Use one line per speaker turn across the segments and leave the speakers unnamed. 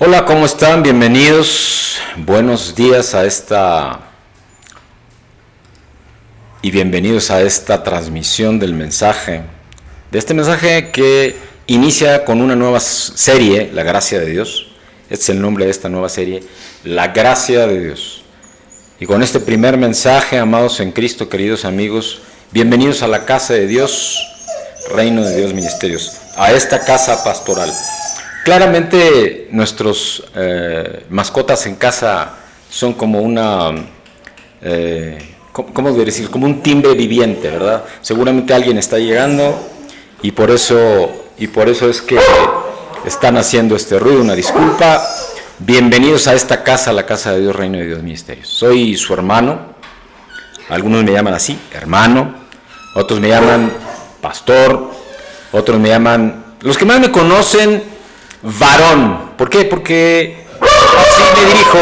Hola, ¿cómo están? Bienvenidos, buenos días bienvenidos a esta transmisión del mensaje, de este mensaje que inicia con una nueva serie, La Gracia de Dios. Este es el nombre de esta nueva serie, La Gracia de Dios. Y con este primer mensaje, amados en Cristo, queridos amigos, bienvenidos a la casa de Dios, Reino de Dios Ministerios, a esta casa pastoral. Claramente nuestros mascotas en casa son como una, ¿cómo debería decir? Como un timbre viviente, ¿verdad? Seguramente alguien está llegando y por eso es que están haciendo este ruido. Una disculpa. Bienvenidos a esta casa, la casa de Dios, Reino de Dios Ministerios. Soy su hermano. Algunos me llaman así, hermano. Otros me llaman pastor. Otros me llaman, los que más me conocen, varón. ¿Por qué? Porque así me dirijo.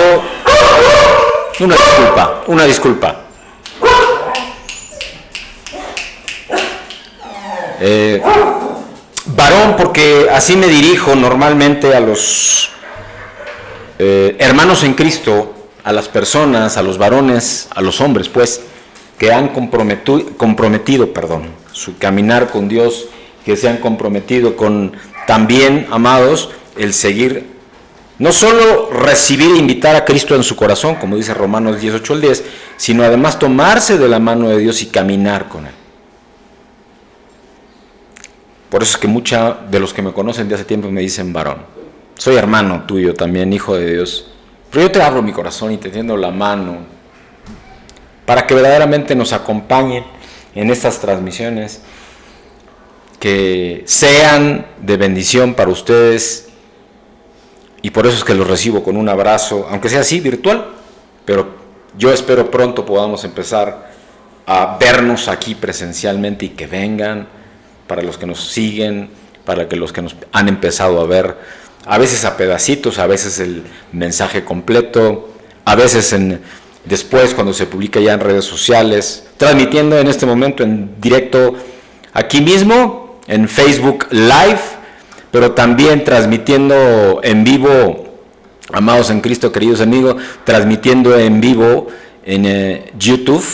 Una disculpa. Varón, porque así me dirijo normalmente a los hermanos en Cristo, a las personas, a los varones, a los hombres, pues, que han comprometido su caminar con Dios, que se han comprometido con también, amados, el seguir, no solo recibir e invitar a Cristo en su corazón, como dice Romanos 18 al 10, sino además tomarse de la mano de Dios y caminar con Él. Por eso es que muchos de los que me conocen de hace tiempo me dicen varón. Soy hermano tuyo también, hijo de Dios. Pero yo te abro mi corazón y te tiendo la mano para que verdaderamente nos acompañen en estas transmisiones, que sean de bendición para ustedes, y por eso es que los recibo con un abrazo, aunque sea así, virtual, pero yo espero pronto podamos empezar a vernos aquí presencialmente y que vengan, para los que nos siguen, para que los que nos han empezado a ver, a veces a pedacitos, a veces el mensaje completo, a veces después cuando se publica ya en redes sociales, transmitiendo en este momento en directo aquí mismo, en Facebook Live, pero también transmitiendo en vivo, amados en Cristo, queridos amigos, transmitiendo en vivo en YouTube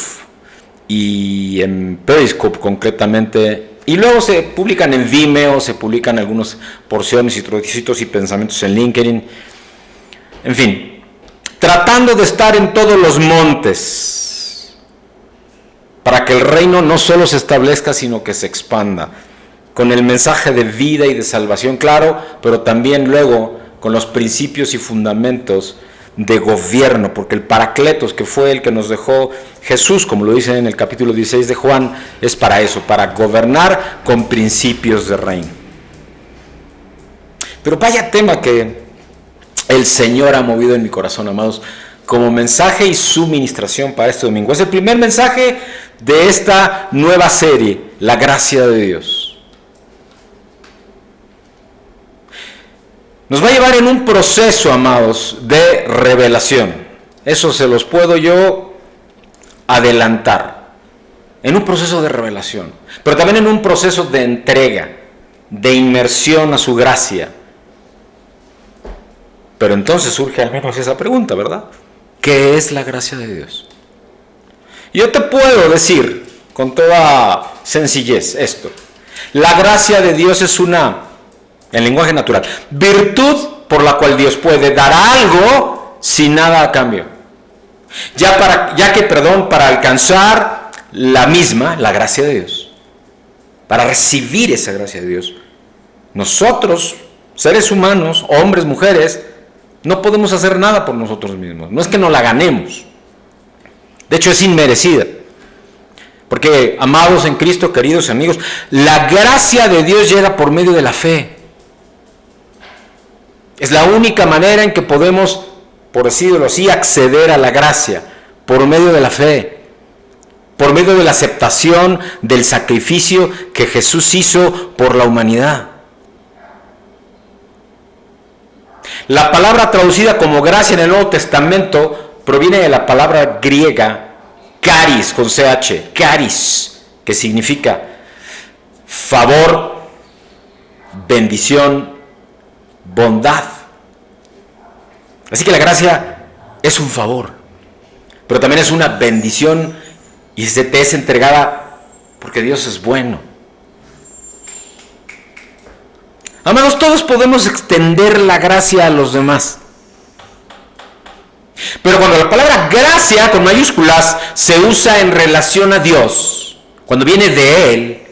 y en Periscope concretamente, y luego se publican en Vimeo, se publican algunas porciones y trocitos y pensamientos en LinkedIn, en fin, tratando de estar en todos los montes, para que el reino no solo se establezca, sino que se expanda, con el mensaje de vida y de salvación, claro, pero también luego con los principios y fundamentos de gobierno, porque el Paracletos, que fue el que nos dejó Jesús, como lo dice en el capítulo 16 de Juan, es para eso, para gobernar con principios de reino. Pero vaya tema que el Señor ha movido en mi corazón, amados, como mensaje y su ministración para este domingo. Es el primer mensaje de esta nueva serie, La Gracia de Dios. Nos va a llevar en un proceso, amados, de revelación. Eso se los puedo yo adelantar. En un proceso de revelación, pero también en un proceso de entrega, de inmersión a su gracia. Pero entonces surge al menos esa pregunta, ¿verdad? ¿Qué es la gracia de Dios? Yo te puedo decir con toda sencillez esto. La gracia de Dios es en lenguaje natural, virtud por la cual Dios puede dar algo sin nada a cambio. Para alcanzar la gracia de Dios, para recibir esa gracia de Dios, nosotros, seres humanos, hombres, mujeres, no podemos hacer nada por nosotros mismos. No es que no la ganemos. De hecho, es inmerecida. Porque, amados en Cristo, queridos amigos, la gracia de Dios llega por medio de la fe. Es la única manera en que podemos, por decirlo así, acceder a la gracia, por medio de la fe, por medio de la aceptación del sacrificio que Jesús hizo por la humanidad. La palabra traducida como gracia en el Nuevo Testamento proviene de la palabra griega charis, con CH, charis, que significa favor, bendición, bondad. Así que la gracia es un favor, pero también es una bendición y se te es entregada porque Dios es bueno. Amados, todos podemos extender la gracia a los demás. Pero cuando la palabra gracia con mayúsculas se usa en relación a Dios, cuando viene de Él,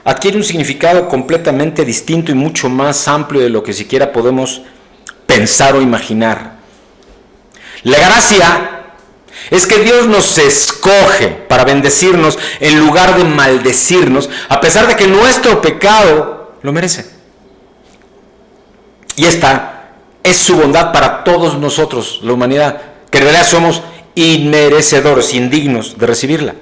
adquiere un significado completamente distinto y mucho más amplio de lo que siquiera podemos pensar o imaginar. La gracia es que Dios nos escoge para bendecirnos en lugar de maldecirnos, a pesar de que nuestro pecado lo merece. Y esta es su bondad para todos nosotros, la humanidad, que en realidad somos inmerecedores, indignos de recibirla.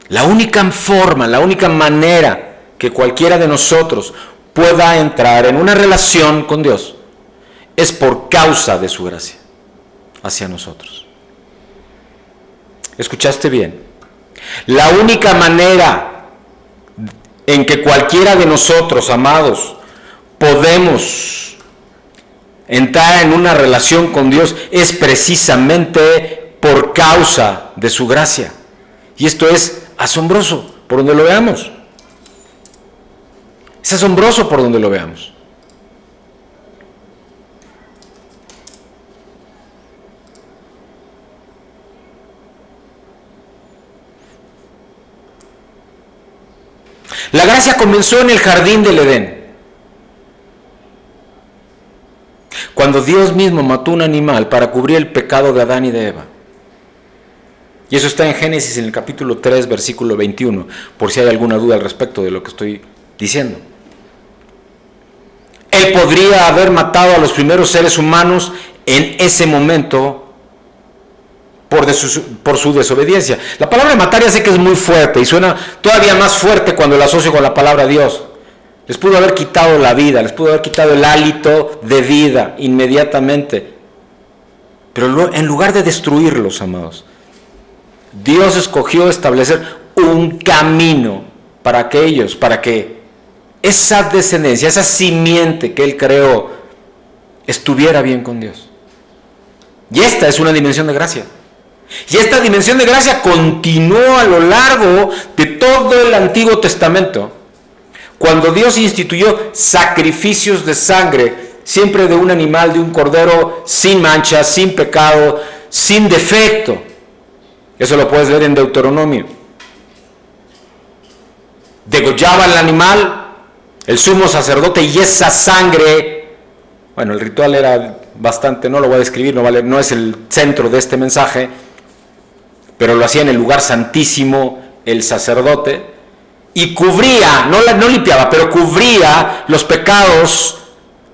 La única forma, la única manera que cualquiera de nosotros pueda entrar en una relación con Dios es por causa de su gracia hacia nosotros. ¿Escuchaste bien? La única manera en que cualquiera de nosotros, amados, podemos entrar en una relación con Dios es precisamente por causa de su gracia. Y esto es asombroso por donde lo veamos. Es asombroso por donde lo veamos. La gracia comenzó en el jardín del Edén, cuando Dios mismo mató un animal para cubrir el pecado de Adán y de Eva. Y eso está en Génesis en el capítulo 3, versículo 21, por si hay alguna duda al respecto de lo que estoy diciendo. Él podría haber matado a los primeros seres humanos en ese momento por su desobediencia. La palabra matar ya sé que es muy fuerte y suena todavía más fuerte cuando la asocio con la palabra Dios. Les pudo haber quitado la vida, les pudo haber quitado el hálito de vida inmediatamente. Pero en lugar de destruirlos, amados, Dios escogió establecer un camino para que esa descendencia, esa simiente que Él creó, estuviera bien con Dios. Y esta es una dimensión de gracia. Y esta dimensión de gracia continuó a lo largo de todo el Antiguo Testamento, cuando Dios instituyó sacrificios de sangre, siempre de un animal, de un cordero, sin mancha, sin pecado, sin defecto. Eso lo puedes ver en Deuteronomio. Degollaba al animal, el sumo sacerdote, y esa sangre, bueno, el ritual era bastante, no lo voy a describir, no es el centro de este mensaje, pero lo hacía en el lugar santísimo el sacerdote, y cubría, no limpiaba, pero cubría los pecados,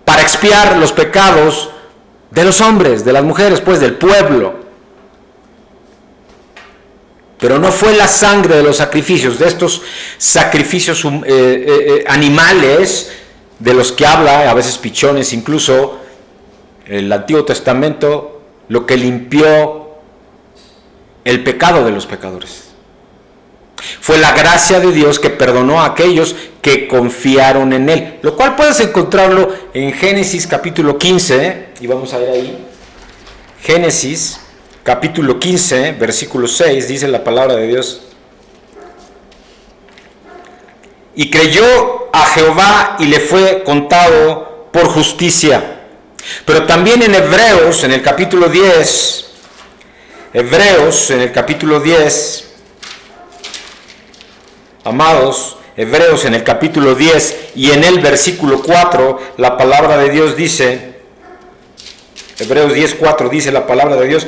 para expiar los pecados de los hombres, de las mujeres, pues del pueblo. Pero no fue la sangre de los sacrificios, de estos sacrificios animales, de los que habla, a veces pichones, incluso el Antiguo Testamento, lo que limpió el pecado de los pecadores. Fue la gracia de Dios que perdonó a aquellos que confiaron en Él, lo cual puedes encontrarlo en Génesis capítulo 15, y vamos a ver ahí, Génesis capítulo 15, versículo 6, dice la palabra de Dios: y creyó a Jehová y le fue contado por justicia. Pero también en Hebreos, en el capítulo 10, amados, Hebreos en el capítulo 10 y en el versículo 4, la palabra de Dios dice, Hebreos 10:4 dice la palabra de Dios: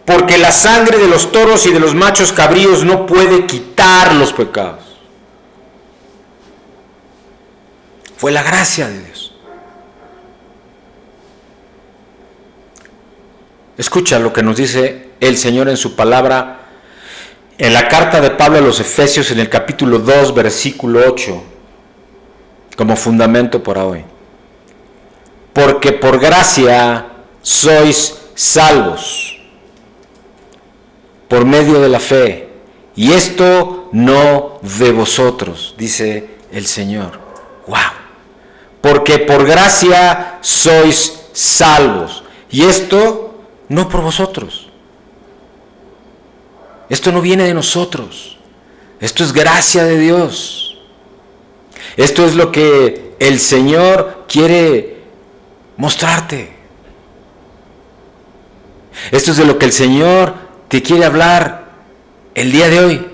porque la sangre de los toros y de los machos cabríos no puede quitar los pecados. Fue la gracia de Dios. Escucha lo que nos dice el Señor en su palabra, en la carta de Pablo a los Efesios, en el capítulo 2, versículo 8, como fundamento para hoy. Porque por gracia sois salvos, por medio de la fe, y esto no de vosotros, dice el Señor. ¡Wow! porque por gracia sois salvos. Y esto no por vosotros. Esto no viene de nosotros. Esto es gracia de Dios. Esto es lo que el Señor quiere mostrarte. Esto es de lo que el Señor te quiere hablar el día de hoy.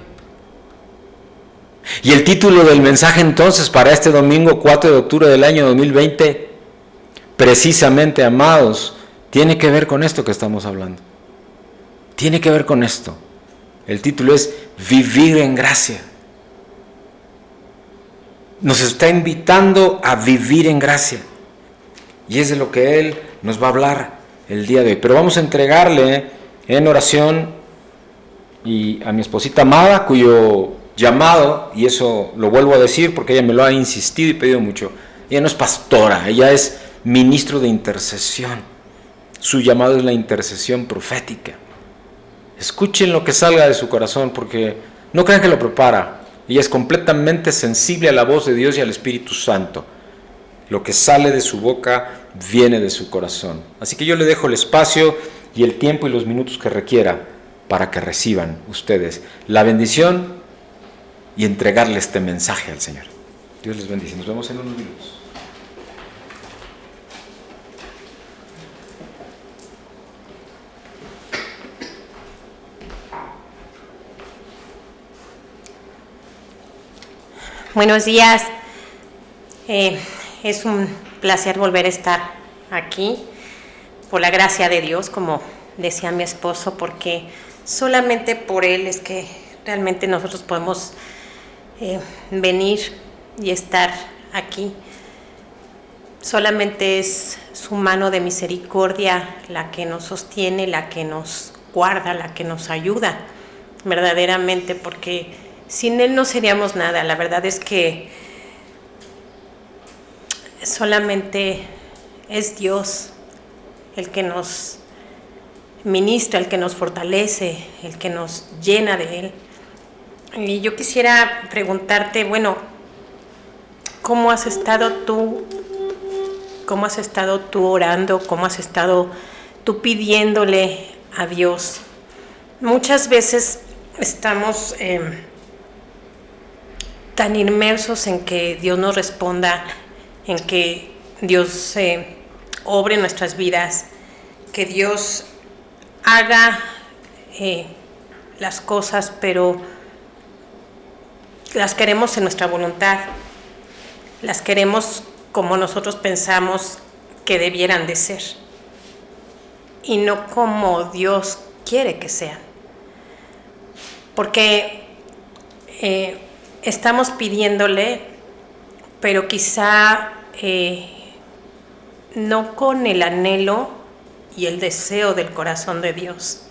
Y el título del mensaje entonces para este domingo 4 de octubre del año 2020, precisamente, amados, tiene que ver con esto que estamos hablando. Tiene que ver con esto. El título es Vivir en Gracia. Nos está invitando a vivir en gracia. Y es de lo que Él nos va a hablar el día de hoy. Pero vamos a entregarle en oración y a mi esposita amada, cuyo llamado, y eso lo vuelvo a decir porque ella me lo ha insistido y pedido mucho, ella no es pastora, ella es ministro de intercesión. Su llamado es la intercesión profética. Escuchen lo que salga de su corazón, porque no crean que lo prepara. Ella es completamente sensible a la voz de Dios y al Espíritu Santo. Lo que sale de su boca viene de su corazón. Así que yo le dejo el espacio y el tiempo y los minutos que requiera para que reciban ustedes la bendición y entregarle este mensaje al Señor. Dios les bendice. Nos vemos en unos minutos.
Buenos días. Es un placer volver a estar aquí por la gracia de Dios, como decía mi esposo, porque solamente por Él es que realmente nosotros podemos venir y estar aquí. Solamente es su mano de misericordia la que nos sostiene, la que nos guarda, la que nos ayuda verdaderamente, porque sin Él no seríamos nada. La verdad es que solamente es Dios el que nos ministra, el que nos fortalece, el que nos llena de Él. Y yo quisiera preguntarte, bueno, ¿cómo has estado tú? ¿Cómo has estado tú orando? ¿Cómo has estado tú pidiéndole a Dios? Muchas veces estamos tan inmersos en que Dios nos responda, en que Dios obre en nuestras vidas, que Dios haga las cosas, pero las queremos en nuestra voluntad, las queremos como nosotros pensamos que debieran de ser, y no como Dios quiere que sean. Porque estamos pidiéndole, pero quizá no con el anhelo y el deseo del corazón de Dios.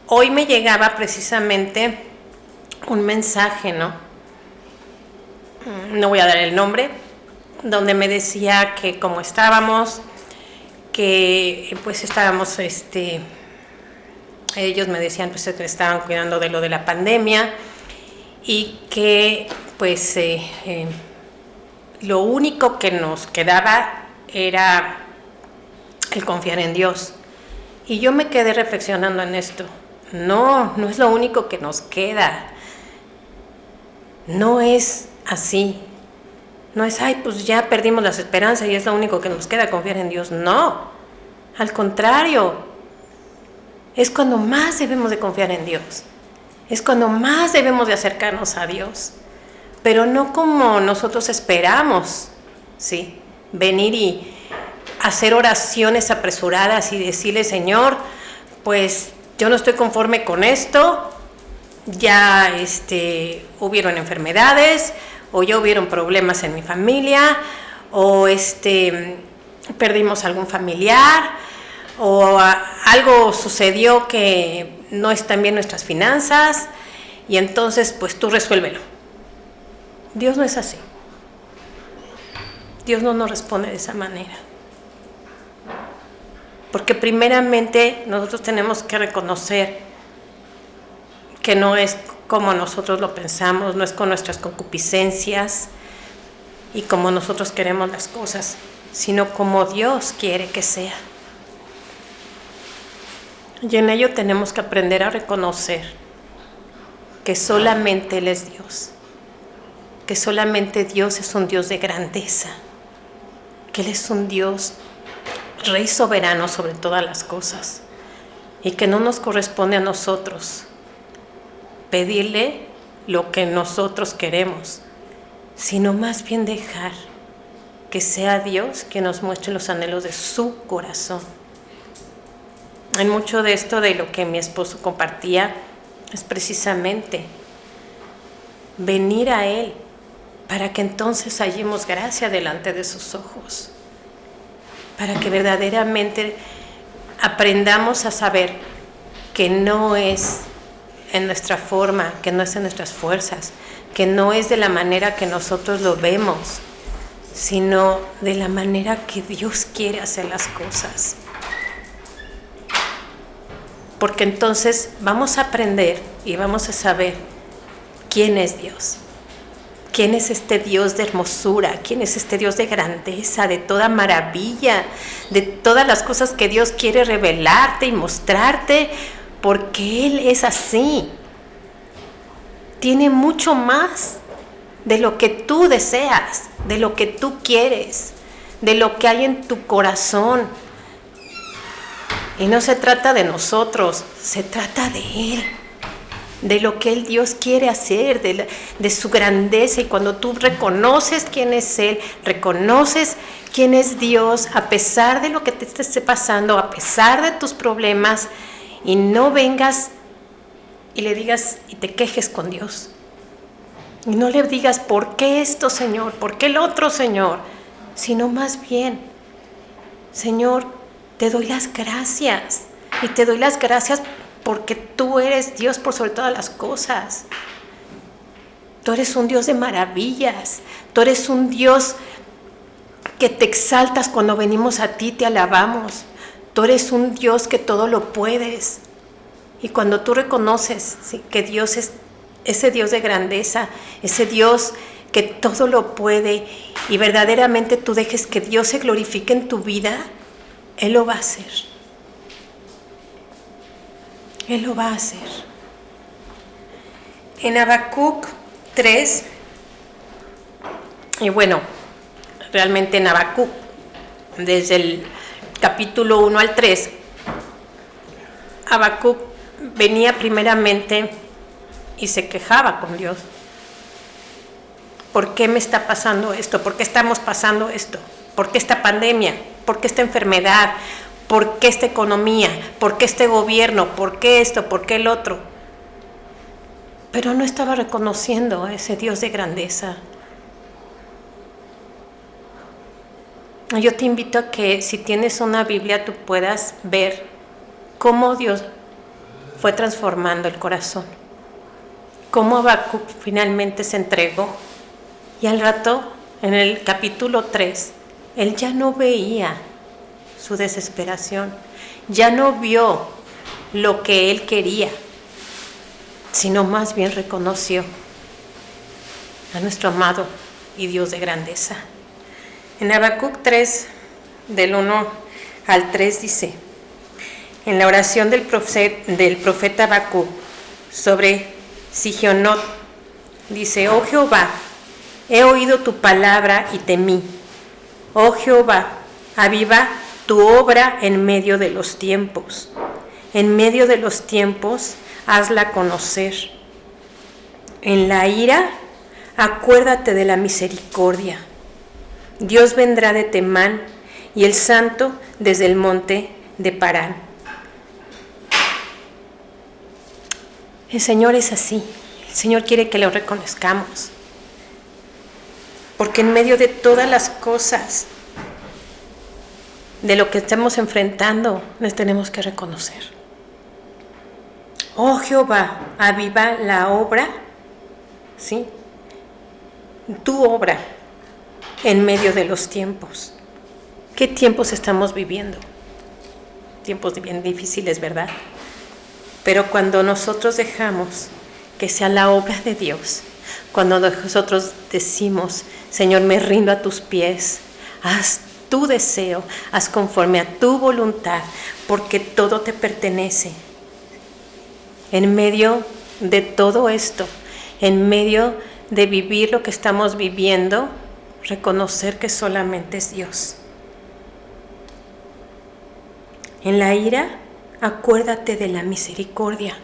Hoy me llegaba precisamente un mensaje, no voy a dar el nombre, donde me decía que como estábamos, que pues estábamos, ellos me decían pues que estaban cuidando de lo de la pandemia y que pues lo único que nos quedaba era el confiar en Dios. Y yo me quedé reflexionando en esto. No es lo único que nos queda. No es así. No es, pues ya perdimos las esperanzas y es lo único que nos queda, confiar en Dios. No, al contrario. Es cuando más debemos de confiar en Dios. Es cuando más debemos de acercarnos a Dios. Pero no como nosotros esperamos, ¿sí? Venir y hacer oraciones apresuradas y decirle, Señor, pues yo no estoy conforme con esto, ya hubieron enfermedades, o ya hubieron problemas en mi familia, o perdimos algún familiar, o algo sucedió que no están bien nuestras finanzas, y entonces pues tú resuélvelo. Dios no es así. Dios no nos responde de esa manera. Porque primeramente nosotros tenemos que reconocer que no es como nosotros lo pensamos, no es con nuestras concupiscencias, y como nosotros queremos las cosas, sino como Dios quiere que sea. Y en ello tenemos que aprender a reconocer que solamente Él es Dios, que solamente Dios es un Dios de grandeza, que Él es un Dios Rey soberano sobre todas las cosas, y que no nos corresponde a nosotros pedirle lo que nosotros queremos, sino más bien dejar que sea Dios quien nos muestre los anhelos de su corazón. En mucho de esto de lo que mi esposo compartía es precisamente venir a Él para que entonces hallemos gracia delante de sus ojos, para que verdaderamente aprendamos a saber que no es en nuestra forma, que no es en nuestras fuerzas, que no es de la manera que nosotros lo vemos, sino de la manera que Dios quiere hacer las cosas. Porque entonces vamos a aprender y vamos a saber quién es Dios. ¿Quién es este Dios de hermosura? ¿Quién es este Dios de grandeza, de toda maravilla, de todas las cosas que Dios quiere revelarte y mostrarte? Porque Él es así. Tiene mucho más de lo que tú deseas, de lo que tú quieres, de lo que hay en tu corazón. Y no se trata de nosotros, se trata de Él, de lo que el Dios quiere hacer, de su grandeza. Y cuando tú reconoces quién es Él, reconoces quién es Dios, a pesar de lo que te esté pasando, a pesar de tus problemas, y no vengas y le digas y te quejes con Dios. Y no le digas, ¿por qué esto, Señor? ¿Por qué el otro, Señor? Sino más bien, Señor, te doy las gracias. Y te doy las gracias porque tú eres Dios por sobre todas las cosas. Tú eres un Dios de maravillas. Tú eres un Dios que te exaltas cuando venimos a ti, te alabamos. Tú eres un Dios que todo lo puedes. Y cuando tú reconoces, ¿sí?, que Dios es ese Dios de grandeza, ese Dios que todo lo puede, y verdaderamente tú dejes que Dios se glorifique en tu vida, Él lo va a hacer. Él lo va a hacer. En Habacuc 3, y bueno, realmente en Habacuc, desde el capítulo 1 al 3, Habacuc venía primeramente y se quejaba con Dios. ¿Por qué me está pasando esto? ¿Por qué estamos pasando esto? ¿Por qué esta pandemia? ¿Por qué esta enfermedad? ¿Por qué esta economía? ¿Por qué este gobierno? ¿Por qué esto? ¿Por qué el otro? Pero no estaba reconociendo a ese Dios de grandeza. Yo te invito a que si tienes una Biblia tú puedas ver cómo Dios fue transformando el corazón. Cómo Habacuc finalmente se entregó. Y al rato, en el capítulo 3, él ya no veía su desesperación, ya no vio lo que él quería, sino más bien reconoció a nuestro amado y Dios de grandeza. En Habacuc 3, del 1 al 3 dice, en la oración del profeta Habacuc sobre Sigionot, dice, oh Jehová, he oído tu palabra y temí. Oh Jehová, aviva tu obra en medio de los tiempos. En medio de los tiempos, hazla conocer. En la ira, acuérdate de la misericordia. Dios vendrá de Temán y el santo desde el monte de Parán. El Señor es así. El Señor quiere que lo reconozcamos. Porque en medio de todas las cosas, de lo que estamos enfrentando, les tenemos que reconocer. Oh Jehová, aviva la obra, ¿sí?, tu obra en medio de los tiempos. ¿Qué tiempos estamos viviendo? Tiempos bien difíciles, ¿verdad? Pero cuando nosotros dejamos que sea la obra de Dios, Cuando nosotros decimos, Señor, me rindo a tus pies, haz tu deseo, haz conforme a tu voluntad, porque todo te pertenece. En medio de todo esto, en medio de vivir lo que estamos viviendo, reconocer que solamente es Dios. En la ira, acuérdate de la misericordia.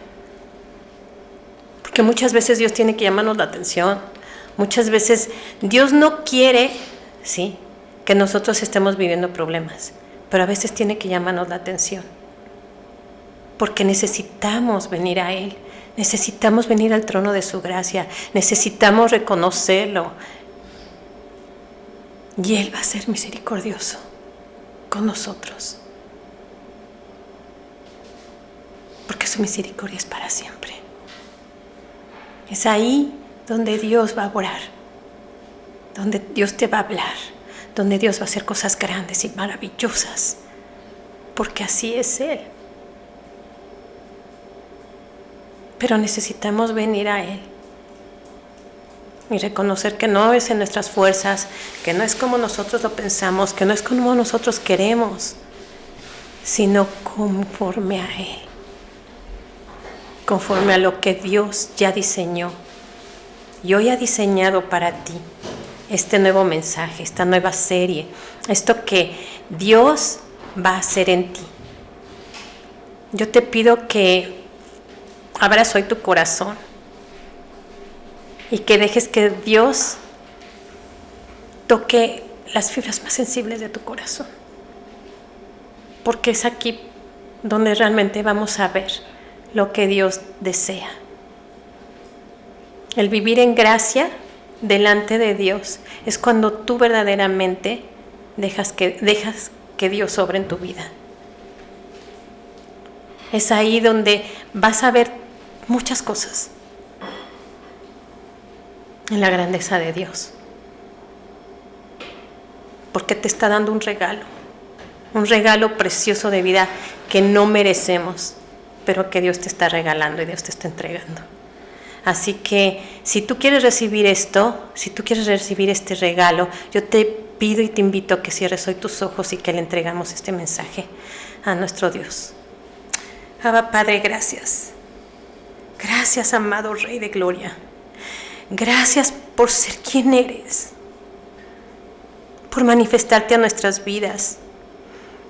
Porque muchas veces Dios tiene que llamarnos la atención. Muchas veces Dios no quiere, ¿sí?, que nosotros estemos viviendo problemas, pero a veces tiene que llamarnos la atención. Porque necesitamos venir a Él, necesitamos venir al trono de su gracia, necesitamos reconocerlo. Y Él va a ser misericordioso con nosotros. Porque su misericordia es para siempre. Es ahí donde Dios va a orar, donde Dios te va a hablar, donde Dios va a hacer cosas grandes y maravillosas, porque así es Él. Pero necesitamos venir a Él y reconocer que no es en nuestras fuerzas, que no es como nosotros lo pensamos, que no es como nosotros queremos, sino conforme a Él, conforme a lo que Dios ya diseñó. Y hoy ha diseñado para ti este nuevo mensaje, esta nueva serie, esto que Dios va a hacer en ti. Yo te pido que abras hoy tu corazón y que dejes que Dios toque las fibras más sensibles de tu corazón, porque es aquí donde realmente vamos a ver lo que Dios desea. El vivir en gracia delante de Dios es cuando tú verdaderamente dejas que Dios obre en tu vida. Es ahí donde vas a ver muchas cosas en la grandeza de Dios, porque te está dando un regalo precioso de vida que no merecemos, pero que Dios te está regalando y Dios te está entregando. Así que si tú quieres recibir esto, si tú quieres recibir este regalo, yo te pido y te invito a que cierres hoy tus ojos y que le entregamos este mensaje a nuestro Dios. Abba Padre, gracias. Gracias, amado Rey de Gloria. Gracias por ser quien eres, por manifestarte a nuestras vidas.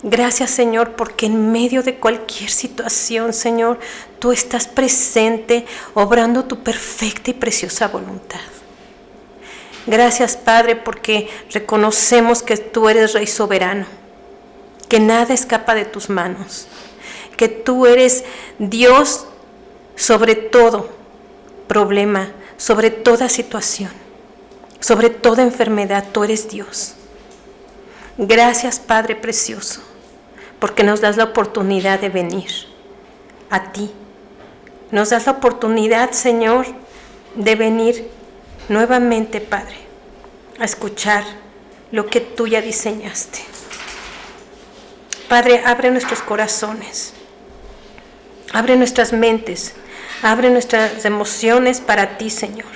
Gracias, Señor, porque en medio de cualquier situación, Señor, tú estás presente, obrando tu perfecta y preciosa voluntad. Gracias, Padre, porque reconocemos que tú eres Rey soberano, que nada escapa de tus manos, que tú eres Dios sobre todo problema, sobre toda situación, sobre toda enfermedad. Tú eres Dios. Gracias, Padre precioso, porque nos das la oportunidad de venir a ti. Nos das la oportunidad, Señor, de venir nuevamente, Padre, a escuchar lo que tú ya diseñaste. Padre, abre nuestros corazones, abre nuestras mentes, abre nuestras emociones para ti, Señor.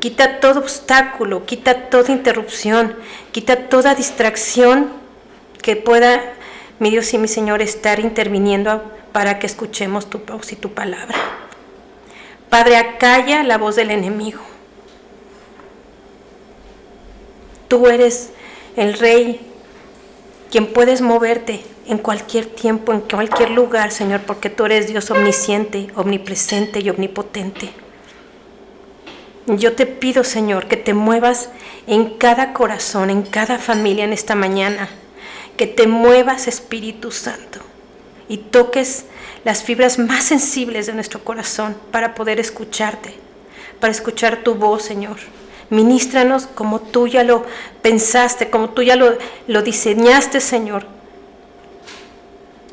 Quita todo obstáculo, quita toda interrupción, quita toda distracción que pueda, mi Dios y mi Señor, estar interviniendo para que escuchemos tu voz y tu palabra. Padre, acalla la voz del enemigo. Tú eres el Rey, quien puedes moverte en cualquier tiempo, en cualquier lugar, Señor, porque tú eres Dios omnisciente, omnipresente y omnipotente. Yo te pido, Señor, que te muevas en cada corazón, en cada familia en esta mañana, que te muevas, Espíritu Santo, y toques las fibras más sensibles de nuestro corazón para poder escucharte, para escuchar tu voz, Señor. Ministranos como tú ya lo pensaste, como tú ya lo diseñaste, Señor.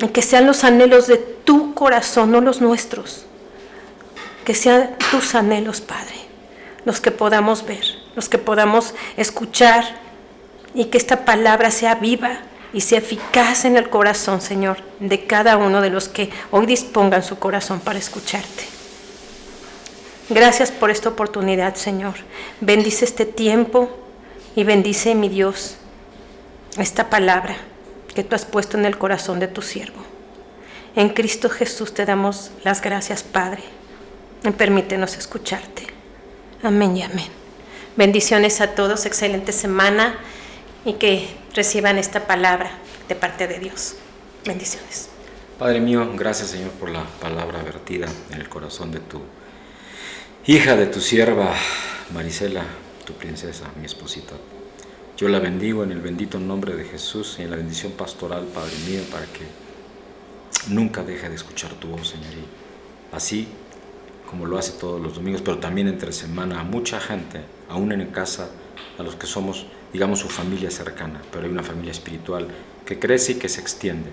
Y que sean los anhelos de tu corazón, no los nuestros. Que sean tus anhelos, Padre, los que podamos ver, los que podamos escuchar, y que esta palabra sea viva y sea eficaz en el corazón, Señor, de cada uno de los que hoy dispongan su corazón para escucharte. Gracias por esta oportunidad, Señor. Bendice este tiempo y bendice, mi Dios, esta palabra que tú has puesto en el corazón de tu siervo. En Cristo Jesús te damos las gracias, Padre. Y permítenos escucharte. Amén y amén. Bendiciones a todos, excelente semana y que reciban esta palabra de parte de Dios. Bendiciones.
Padre mío, gracias, Señor, por la palabra vertida en el corazón de tu hija, de tu sierva Marisela, tu princesa, mi esposita. Yo la bendigo en el bendito nombre de Jesús y en la bendición pastoral, Padre mío, para que nunca deje de escuchar tu voz, Señor. Y así como lo hace todos los domingos, pero también entre semana, a mucha gente, aún en casa, a los que somos, digamos, su familia cercana, pero hay una familia espiritual que crece y que se extiende,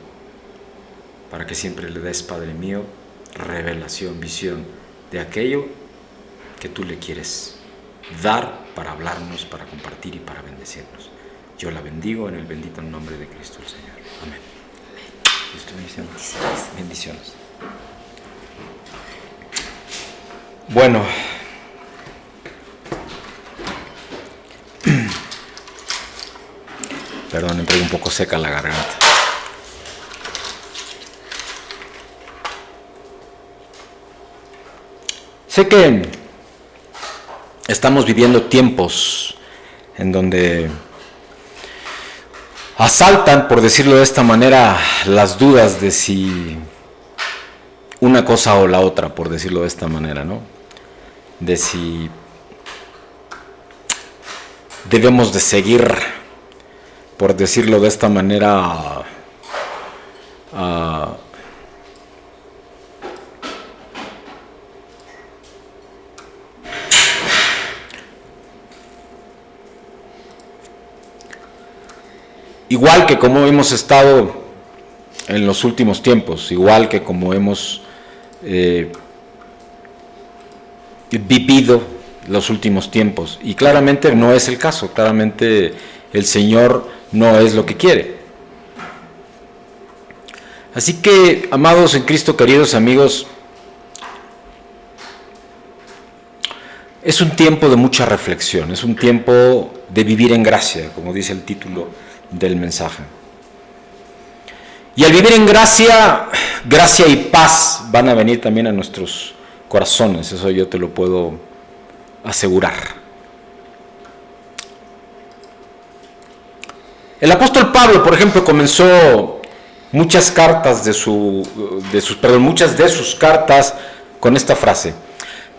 para que siempre le des, Padre mío, revelación, visión de aquello que tú le quieres dar para hablarnos, para compartir y para bendecirnos. Yo la bendigo en el bendito nombre de Cristo el Señor. Amén. Dios te bendiga. Bendiciones. Bueno, perdón, me traigo un poco seca la garganta. Sé que estamos viviendo tiempos en donde asaltan, por decirlo de esta manera, las dudas de si una cosa o la otra, por decirlo de esta manera, ¿no? De si debemos de seguir, por decirlo de esta manera, igual que como hemos estado en los últimos tiempos, igual que como hemos vivido los últimos tiempos. Y claramente no es el caso, claramente el Señor no es lo que quiere. Así que, amados en Cristo, queridos amigos, es un tiempo de mucha reflexión, es un tiempo de vivir en gracia, como dice el título del mensaje. Y al vivir en gracia, gracia y paz van a venir también a nuestros corazones, eso yo te lo puedo asegurar. El apóstol Pablo, por ejemplo, comenzó muchas de sus cartas con esta frase: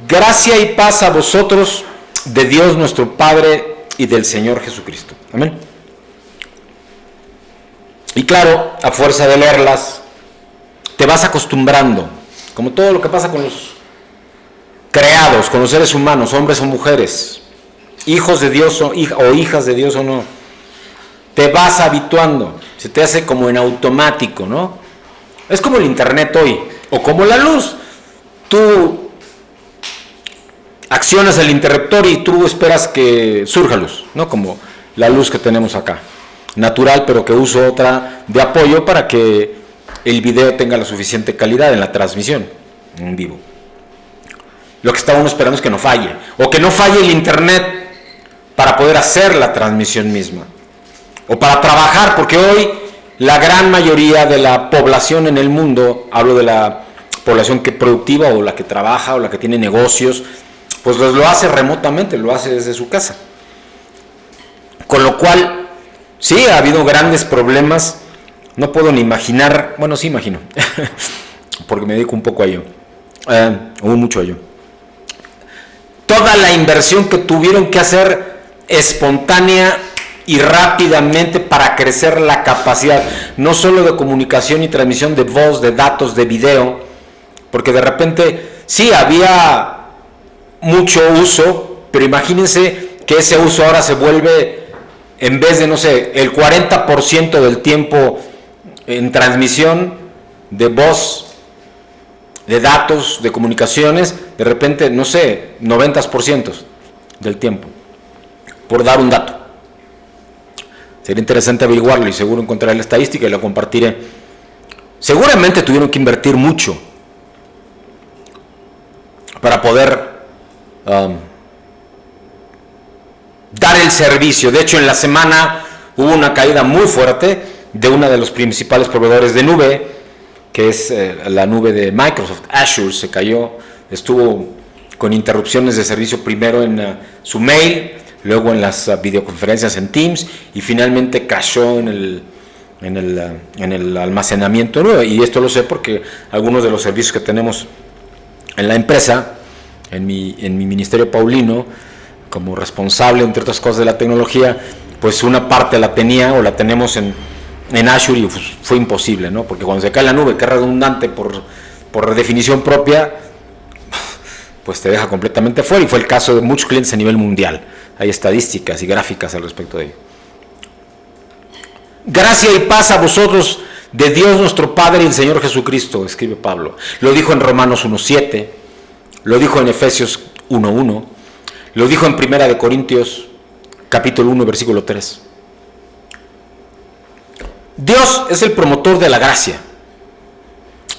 gracia y paz a vosotros de Dios nuestro Padre y del Señor Jesucristo. Amén. Y claro, a fuerza de leerlas, te vas acostumbrando, como todo lo que pasa con los creados, con los seres humanos, hombres o mujeres, hijos de Dios o hijas de Dios o no, te vas habituando, se te hace como en automático, ¿no? Es como el internet hoy, o como la luz. Tú accionas el interruptor y tú esperas que surja luz, ¿no? Como la luz que tenemos acá, natural, pero que uso otra de apoyo para que el video tenga la suficiente calidad en la transmisión en vivo. Lo que está uno esperando es que no falle, o que no falle el internet para poder hacer la transmisión misma, o para trabajar, porque hoy la gran mayoría de la población en el mundo, hablo de la población que productiva o la que trabaja o la que tiene negocios, pues lo hace remotamente, lo hace desde su casa. Con lo cual, sí, ha habido grandes problemas, no puedo ni imaginar, bueno, sí imagino, porque me dedico un poco a ello, o mucho a ello. Toda la inversión que tuvieron que hacer espontánea y rápidamente para crecer la capacidad, no solo de comunicación y transmisión de voz, de datos, de video, porque de repente sí había mucho uso, pero imagínense que ese uso ahora se vuelve, en vez de, no sé, el 40% del tiempo en transmisión de voz, de datos, de comunicaciones, de repente, no sé, 90% del tiempo, por dar un dato. Sería interesante averiguarlo y seguro encontraré la estadística y la compartiré. Seguramente tuvieron que invertir mucho para poder dar el servicio. De hecho, en la semana hubo una caída muy fuerte de uno de los principales proveedores de nube, que es la nube de Microsoft, Azure. Se cayó, estuvo con interrupciones de servicio primero en su mail, luego en las videoconferencias en Teams, y finalmente cayó en el almacenamiento nuevo. Y esto lo sé porque algunos de los servicios que tenemos en la empresa, en mi ministerio paulino, como responsable, entre otras cosas, de la tecnología, pues una parte la tenía o la tenemos en Azure, y pues fue imposible, ¿no? Porque cuando se cae la nube, que es redundante por definición propia, pues te deja completamente fuera, y fue el caso de muchos clientes a nivel mundial. Hay estadísticas y gráficas al respecto de ello. Gracia y paz a vosotros de Dios nuestro Padre y el Señor Jesucristo, escribe Pablo. Lo dijo en Romanos 1:7, lo dijo en Efesios 1:1, lo dijo en Primera de Corintios capítulo 1, versículo 3. Dios es el promotor de la gracia,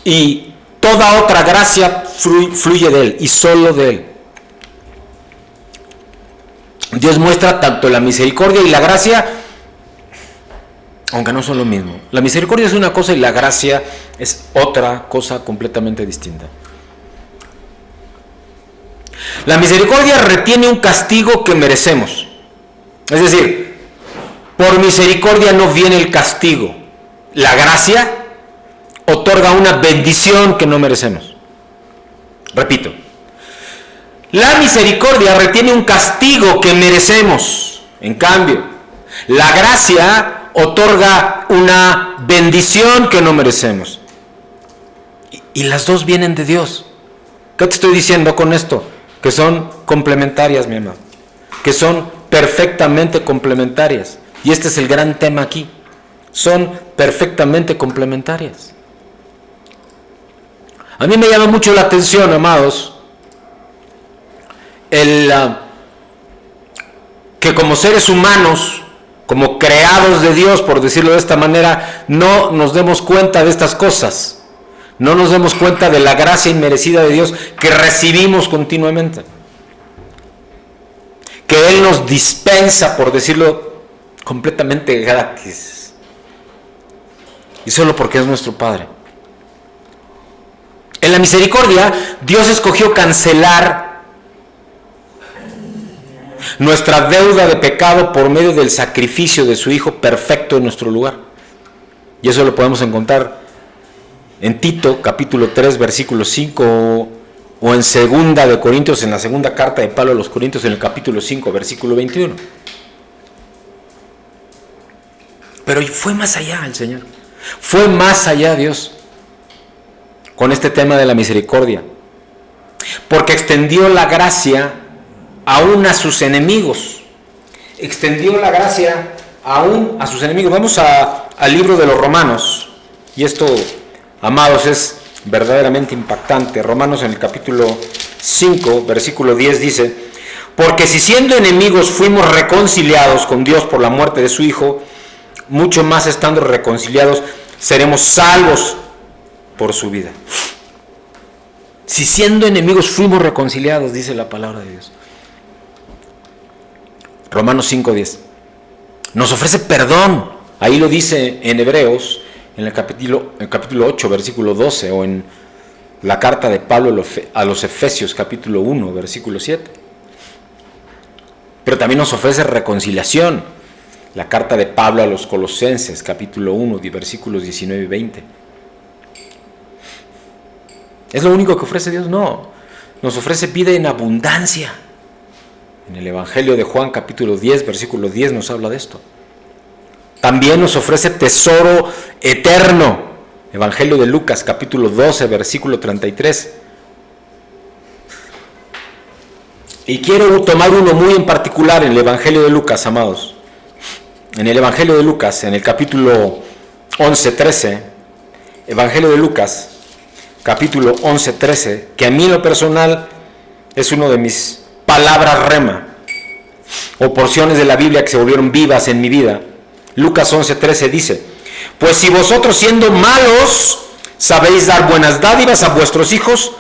y toda otra gracia fluye de Él, y solo de Él. Dios muestra tanto la misericordia y la gracia, aunque no son lo mismo. La misericordia es una cosa y la gracia es otra cosa completamente distinta. La misericordia retiene un castigo que merecemos. Es decir, por misericordia no viene el castigo. La gracia otorga una bendición que no merecemos. Repito, la misericordia retiene un castigo que merecemos. En cambio, la gracia otorga una bendición que no merecemos. Y las dos vienen de Dios. ¿Qué te estoy diciendo con esto? Que son complementarias, mi hermano. Que son perfectamente complementarias. Y este es el gran tema aquí. Son perfectamente complementarias. A mí me llama mucho la atención, amados, que como seres humanos, como creados de Dios, por decirlo de esta manera, no nos demos cuenta de estas cosas. No nos demos cuenta de la gracia inmerecida de Dios que recibimos continuamente. Que Él nos dispensa, por decirlo, completamente gratis. Y solo porque es nuestro Padre. En la misericordia, Dios escogió cancelar nuestra deuda de pecado por medio del sacrificio de su Hijo perfecto en nuestro lugar. Y eso lo podemos encontrar en Tito, capítulo 3, versículo 5, o en Segunda de Corintios, en la segunda carta de Pablo a los Corintios, en el capítulo 5, versículo 21. Pero fue más allá el Señor. Fue más allá Dios con este tema de la misericordia. Porque extendió la gracia aún a sus enemigos. Extendió la gracia aún a sus enemigos. Vamos al libro de los Romanos. Y esto, amados, es verdaderamente impactante. Romanos en el capítulo 5, versículo 10 dice: porque si siendo enemigos fuimos reconciliados con Dios por la muerte de su Hijo, mucho más estando reconciliados seremos salvos por su vida. Si siendo enemigos fuimos reconciliados, dice la palabra de Dios. Romanos 5:10. Nos ofrece perdón. Ahí lo dice en Hebreos, en el capítulo 8, versículo 12, o en la carta de Pablo a los Efesios, capítulo 1, versículo 7. Pero también nos ofrece reconciliación. La carta de Pablo a los Colosenses, capítulo 1, versículos 19 y 20. ¿Es lo único que ofrece Dios? No. Nos ofrece vida en abundancia. En el Evangelio de Juan, capítulo 10, versículo 10, nos habla de esto. También nos ofrece tesoro eterno. Evangelio de Lucas, capítulo 12, versículo 33. Y quiero tomar uno muy en particular en el Evangelio de Lucas, amados. En el Evangelio de Lucas, en el capítulo 11, 13. Evangelio de Lucas, capítulo 11, 13, que a mí en lo personal es uno de mis palabras rema, o porciones de la Biblia que se volvieron vivas en mi vida. Lucas 11, 13 dice: pues si vosotros siendo malos sabéis dar buenas dádivas a vuestros hijos,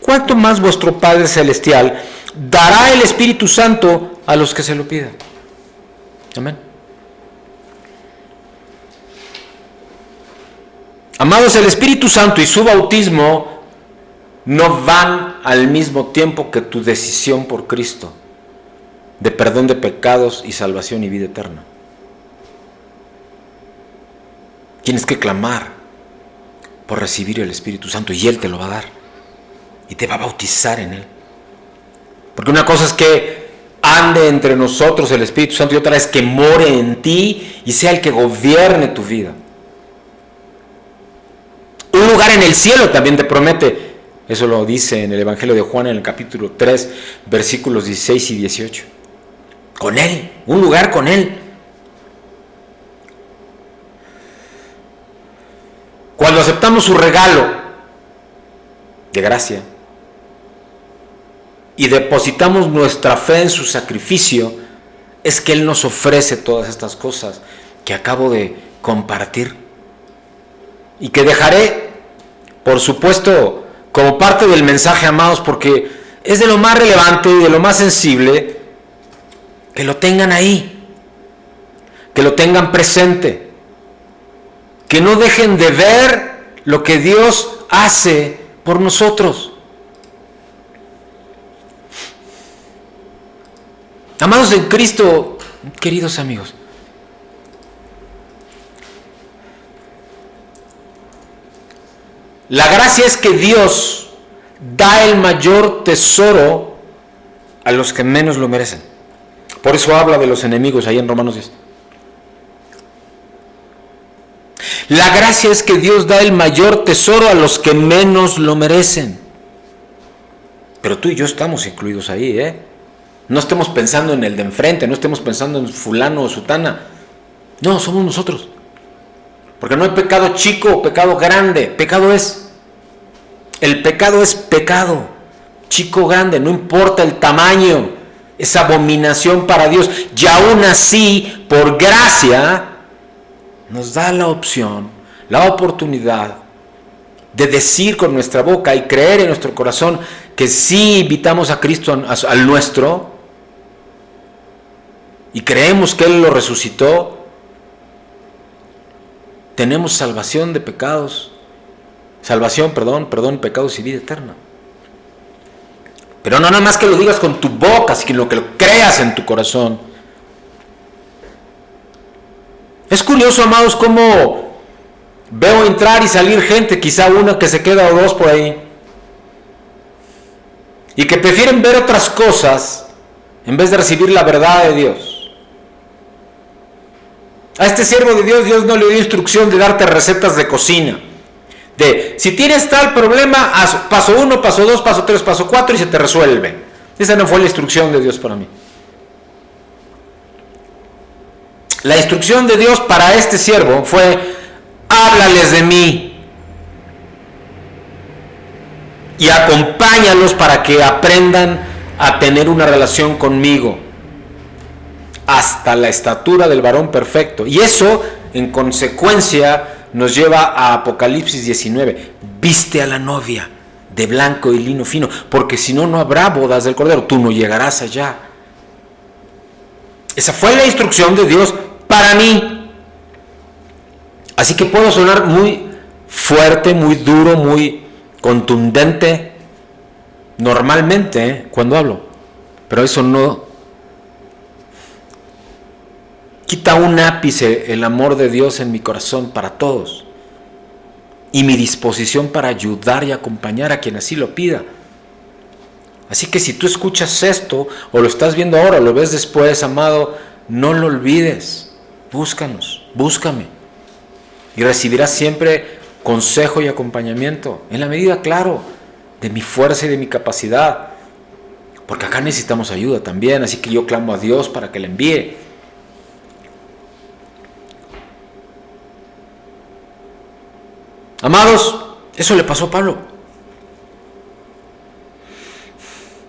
¿cuánto más vuestro Padre Celestial dará el Espíritu Santo a los que se lo pidan. Amén. Amados, el Espíritu Santo y su bautismo no van al mismo tiempo que tu decisión por Cristo de perdón de pecados y salvación y vida eterna. Tienes que clamar por recibir el Espíritu Santo y Él te lo va a dar y te va a bautizar en Él. Porque una cosa es que ande entre nosotros el Espíritu Santo y otra es que more en ti y sea el que gobierne tu vida. Un lugar en el cielo también te promete. Eso lo dice en el Evangelio de Juan en el capítulo 3, versículos 16 y 18. Con Él, un lugar con Él. Cuando aceptamos su regalo de gracia y depositamos nuestra fe en su sacrificio, es que Él nos ofrece todas estas cosas que acabo de compartir y que dejaré, por supuesto, como parte del mensaje, amados, porque es de lo más relevante y de lo más sensible que lo tengan ahí, que lo tengan presente, que no dejen de ver lo que Dios hace por nosotros. Amados en Cristo, queridos amigos, la gracia es que Dios da el mayor tesoro a los que menos lo merecen. Por eso habla de los enemigos ahí en Romanos 10. La gracia es que Dios da el mayor tesoro a los que menos lo merecen. Pero tú y yo estamos incluidos ahí, ¿eh? No estemos pensando en el de enfrente, no estemos pensando en fulano o sutana. No, somos nosotros. Porque no hay pecado chico o pecado grande. Pecado es. El pecado es pecado. Chico o grande, no importa el tamaño. Es abominación para Dios. Y aún así, por gracia, nos da la opción, la oportunidad de decir con nuestra boca y creer en nuestro corazón que sí invitamos a Cristo al nuestro y creemos que Él lo resucitó. Tenemos salvación de pecados, perdón, pecados y vida eterna. Pero no nada más que lo digas con tu boca, sino que lo creas en tu corazón. Es curioso, amados, cómo veo entrar y salir gente, quizá una que se queda o dos por ahí, y que prefieren ver otras cosas en vez de recibir la verdad de Dios. A este siervo de Dios, Dios no le dio instrucción de darte recetas de cocina. De, si tienes tal problema, haz paso 1, paso 2, paso 3, paso 4 y se te resuelve. Esa no fue la instrucción de Dios para mí. La instrucción de Dios para este siervo fue, háblales de mí y acompáñalos para que aprendan a tener una relación conmigo hasta la estatura del varón perfecto. Y eso, en consecuencia, nos lleva a Apocalipsis 19. Viste a la novia de blanco y lino fino, porque si no, no habrá bodas del Cordero. Tú no llegarás allá. Esa fue la instrucción de Dios para mí. Así que puedo sonar muy fuerte, muy duro, muy contundente normalmente cuando hablo, pero eso no quita un ápice el amor de Dios en mi corazón para todos y mi disposición para ayudar y acompañar a quien así lo pida. Así que si tú escuchas esto o lo estás viendo ahora o lo ves después, amado, no lo olvides. Búscanos, búscame y recibirás siempre consejo y acompañamiento en la medida, claro, de mi fuerza y de mi capacidad, porque acá necesitamos ayuda también, así que yo clamo a Dios para que la envíe. Amados, eso le pasó a Pablo.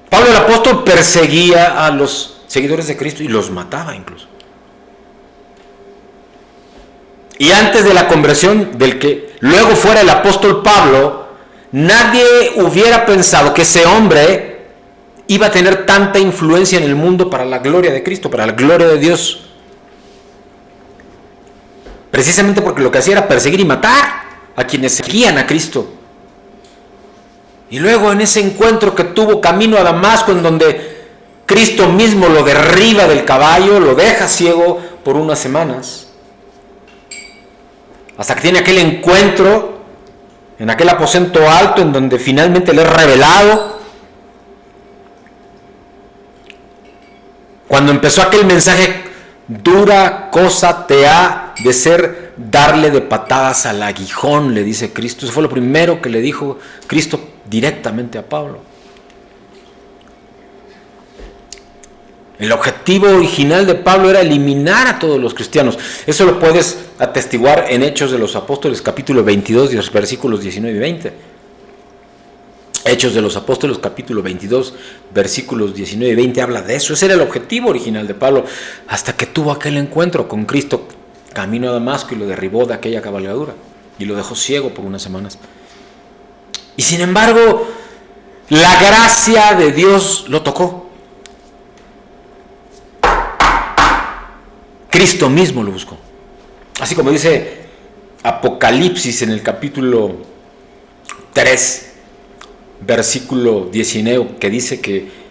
Pablo el apóstol perseguía a los seguidores de Cristo y los mataba incluso. Y antes de la conversión del que luego fuera el apóstol Pablo, nadie hubiera pensado que ese hombre iba a tener tanta influencia en el mundo para la gloria de Cristo, para la gloria de Dios. Precisamente porque lo que hacía era perseguir y matar a quienes seguían a Cristo. Y luego en ese encuentro que tuvo camino a Damasco, en donde Cristo mismo lo derriba del caballo, lo deja ciego por unas semanas, hasta que tiene aquel encuentro en aquel aposento alto en donde finalmente le es revelado. Cuando empezó aquel mensaje: dura cosa te ha de ser darle de patadas al aguijón, le dice Cristo. Eso fue lo primero que le dijo Cristo directamente a Pablo. El objetivo original de Pablo era eliminar a todos los cristianos. Eso lo puedes atestiguar en Hechos de los Apóstoles, capítulo 22, versículos 19 y 20. Hechos de los Apóstoles, capítulo 22, versículos 19 y 20, habla de eso. Ese era el objetivo original de Pablo, hasta que tuvo aquel encuentro con Cristo camino a Damasco y lo derribó de aquella cabalgadura y lo dejó ciego por unas semanas. Y sin embargo, la gracia de Dios lo tocó. Cristo mismo lo buscó. Así como dice Apocalipsis en el capítulo 3, versículo 19, que dice que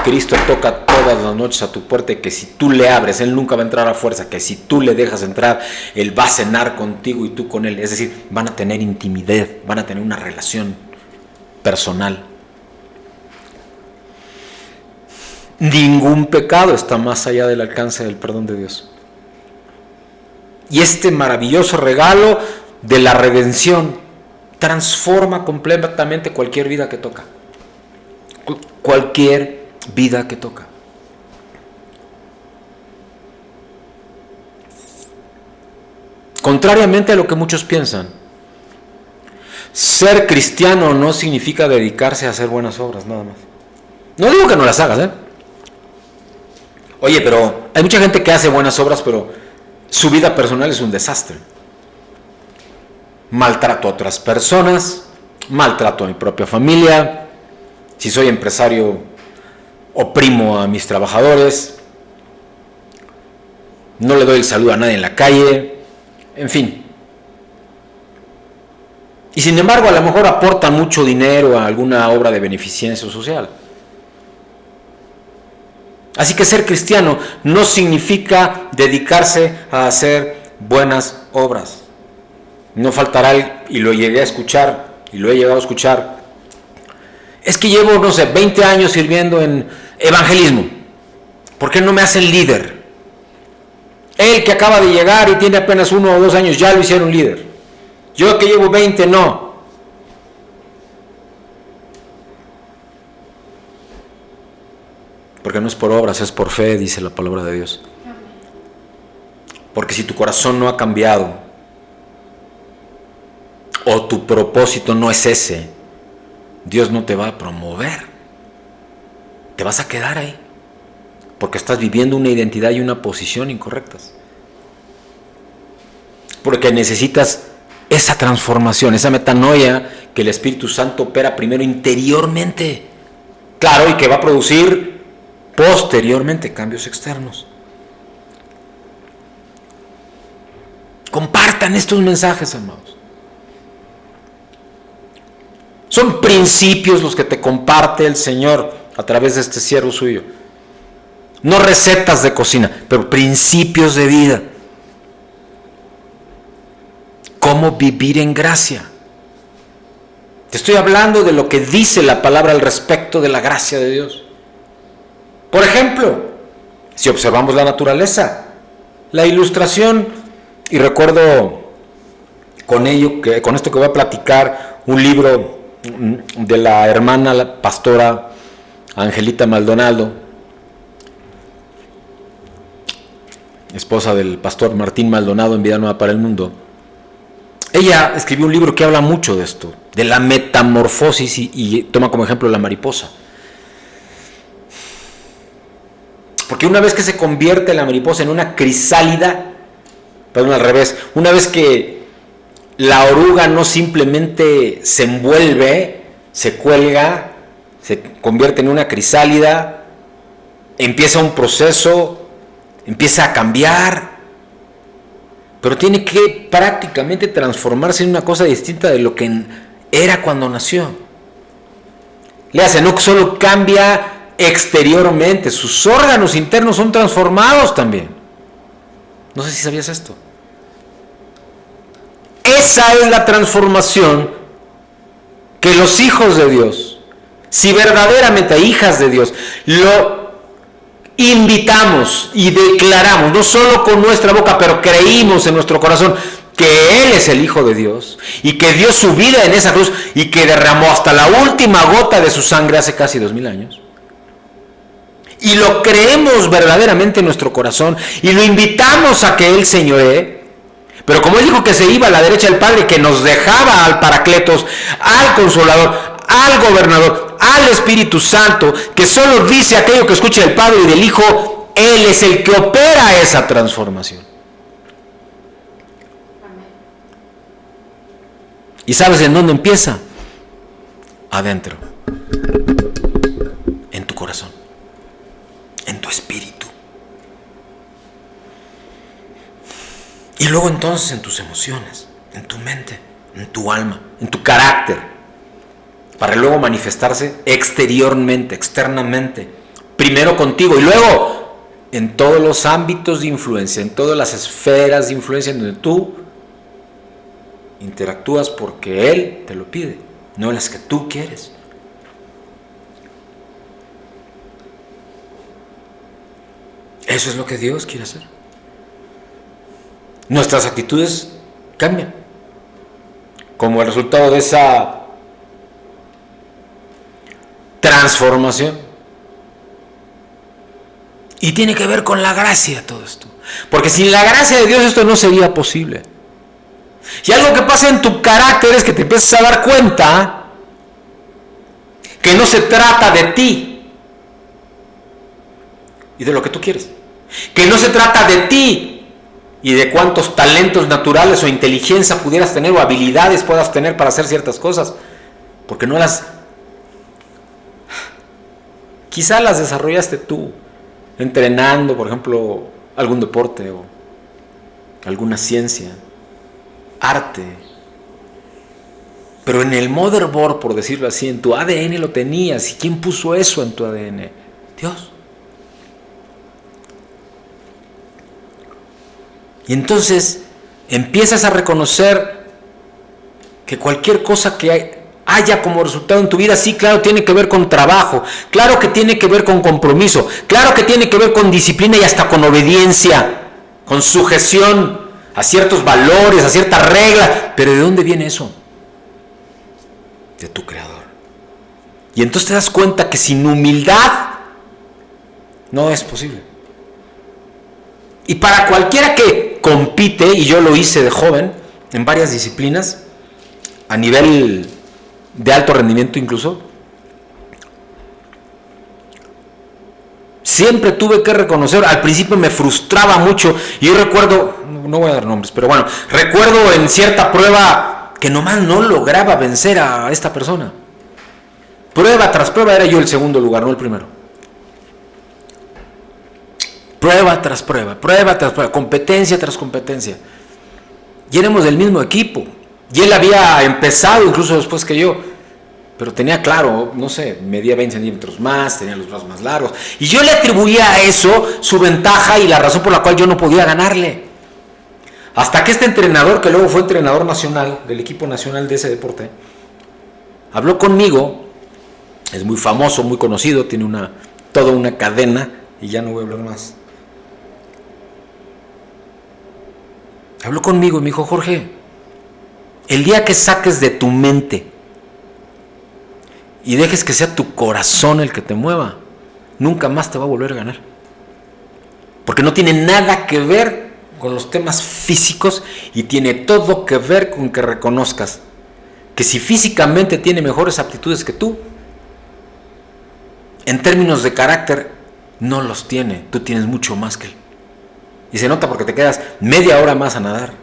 Cristo toca todas las noches a tu puerta y que si tú le abres, Él nunca va a entrar a fuerza, que si tú le dejas entrar, Él va a cenar contigo y tú con Él. Es decir, van a tener intimidad, van a tener una relación personal. Ningún pecado está más allá del alcance del perdón de Dios. Y este maravilloso regalo de la redención transforma completamente cualquier vida que toca. Cualquier vida que toca. Contrariamente a lo que muchos piensan, ser cristiano no significa dedicarse a hacer buenas obras, nada más. No digo que no las hagas, Oye, pero hay mucha gente que hace buenas obras, pero su vida personal es un desastre. Maltrato a otras personas, maltrato a mi propia familia. Si soy empresario, oprimo a mis trabajadores. No le doy el saludo a nadie en la calle. En fin. Y sin embargo, a lo mejor aportan mucho dinero a alguna obra de beneficencia social. Así que ser cristiano no significa dedicarse a hacer buenas obras. No faltará, y lo llegué a escuchar, y lo he llegado a escuchar, es que llevo, 20 años sirviendo en evangelismo. ¿Por qué no me hacen líder? Él que acaba de llegar y tiene apenas 1 o 2 años, ya lo hicieron líder. Yo que llevo 20, no. Porque no es por obras, es por fe, dice la palabra de Dios. Porque si tu corazón no ha cambiado, o tu propósito no es ese, Dios no te va a promover. Te vas a quedar ahí, porque estás viviendo una identidad y una posición incorrectas. Porque necesitas esa transformación, esa metanoia que el Espíritu Santo opera primero interiormente. Claro, y que va a producir posteriormente cambios externos. Compartan estos mensajes, amados. Son principios los que te comparte el Señor a través de este siervo suyo. No recetas de cocina, pero principios de vida. Cómo vivir en gracia. Te estoy hablando de lo que dice la palabra al respecto de la gracia de Dios. Por ejemplo, si observamos la naturaleza, la ilustración, y recuerdo con esto que voy a platicar, un libro de la hermana la pastora Angelita Maldonado, esposa del pastor Martín Maldonado en Vida Nueva para el Mundo. Ella escribió un libro que habla mucho de esto, de la metamorfosis, y toma como ejemplo la mariposa. Porque una vez que se convierte la mariposa en una crisálida, perdón, al revés, una vez que la oruga no simplemente se envuelve, se cuelga, se convierte en una crisálida, empieza un proceso, empieza a cambiar, pero tiene que prácticamente transformarse en una cosa distinta de lo que era cuando nació. Le hace, no solo cambia exteriormente, sus órganos internos son transformados también. No sé si sabías esto. Esa es la transformación que los hijos de Dios, si verdaderamente hijas de Dios, lo invitamos y declaramos, no solo con nuestra boca, pero creímos en nuestro corazón que Él es el Hijo de Dios y que dio su vida en esa cruz y que derramó hasta la última gota de su sangre hace casi 2000 años. Y lo creemos verdaderamente en nuestro corazón y lo invitamos a que Él señoree. Pero como Él dijo que se iba a la derecha del Padre, que nos dejaba al Paracletos, al Consolador, al Gobernador, al Espíritu Santo, que solo dice aquello que escucha del Padre y del Hijo, Él es el que opera esa transformación. ¿Y sabes en dónde empieza? Adentro. En tu corazón. En tu espíritu. Y luego entonces en tus emociones, en tu mente, en tu alma, en tu carácter. Para luego manifestarse exteriormente, externamente. Primero contigo y luego en todos los ámbitos de influencia, en todas las esferas de influencia en donde tú interactúas porque Él te lo pide, no en las que tú quieres. Eso es lo que Dios quiere hacer. Nuestras actitudes cambian como el resultado de esa transformación. Y tiene que ver con la gracia todo esto. Porque sin la gracia de Dios esto no sería posible. Y algo que pasa en tu carácter es que te empiezas a dar cuenta que no se trata de ti y de lo que tú quieres. Que no se trata de ti y de cuántos talentos naturales o inteligencia pudieras tener o habilidades puedas tener para hacer ciertas cosas. Porque no las... Quizá las desarrollaste tú, entrenando, por ejemplo, algún deporte o alguna ciencia, arte. Pero en el motherboard, por decirlo así, en tu ADN lo tenías. ¿Y quién puso eso en tu ADN? Dios. Y entonces empiezas a reconocer que cualquier cosa que haya como resultado en tu vida, sí, claro, tiene que ver con trabajo, claro que tiene que ver con compromiso, claro que tiene que ver con disciplina y hasta con obediencia, con sujeción a ciertos valores, a ciertas reglas. Pero ¿de dónde viene eso? De tu Creador. Y entonces te das cuenta que sin humildad no es posible. Y para cualquiera que compite, y yo lo hice de joven, en varias disciplinas, a nivel de alto rendimiento incluso, siempre tuve que reconocer, al principio me frustraba mucho, y yo recuerdo, no voy a dar nombres, pero bueno, recuerdo en cierta prueba que nomás no lograba vencer a esta persona. Prueba tras prueba era yo el segundo lugar, no el primero. Prueba tras prueba, competencia tras competencia. Y éramos del mismo equipo. Y él había empezado incluso después que yo. Pero tenía claro, no sé, medía 20 centímetros más, tenía los brazos más largos. Y yo le atribuía a eso su ventaja y la razón por la cual yo no podía ganarle. Hasta que este entrenador, que luego fue entrenador nacional, del equipo nacional de ese deporte, habló conmigo. Es muy famoso, muy conocido, tiene toda una cadena, y ya no voy a hablar más. Habló conmigo y me dijo: Jorge, el día que saques de tu mente y dejes que sea tu corazón el que te mueva, nunca más te va a volver a ganar. Porque no tiene nada que ver con los temas físicos y tiene todo que ver con que reconozcas que si físicamente tiene mejores aptitudes que tú, en términos de carácter no los tiene, tú tienes mucho más que él. Y se nota porque te quedas media hora más a nadar,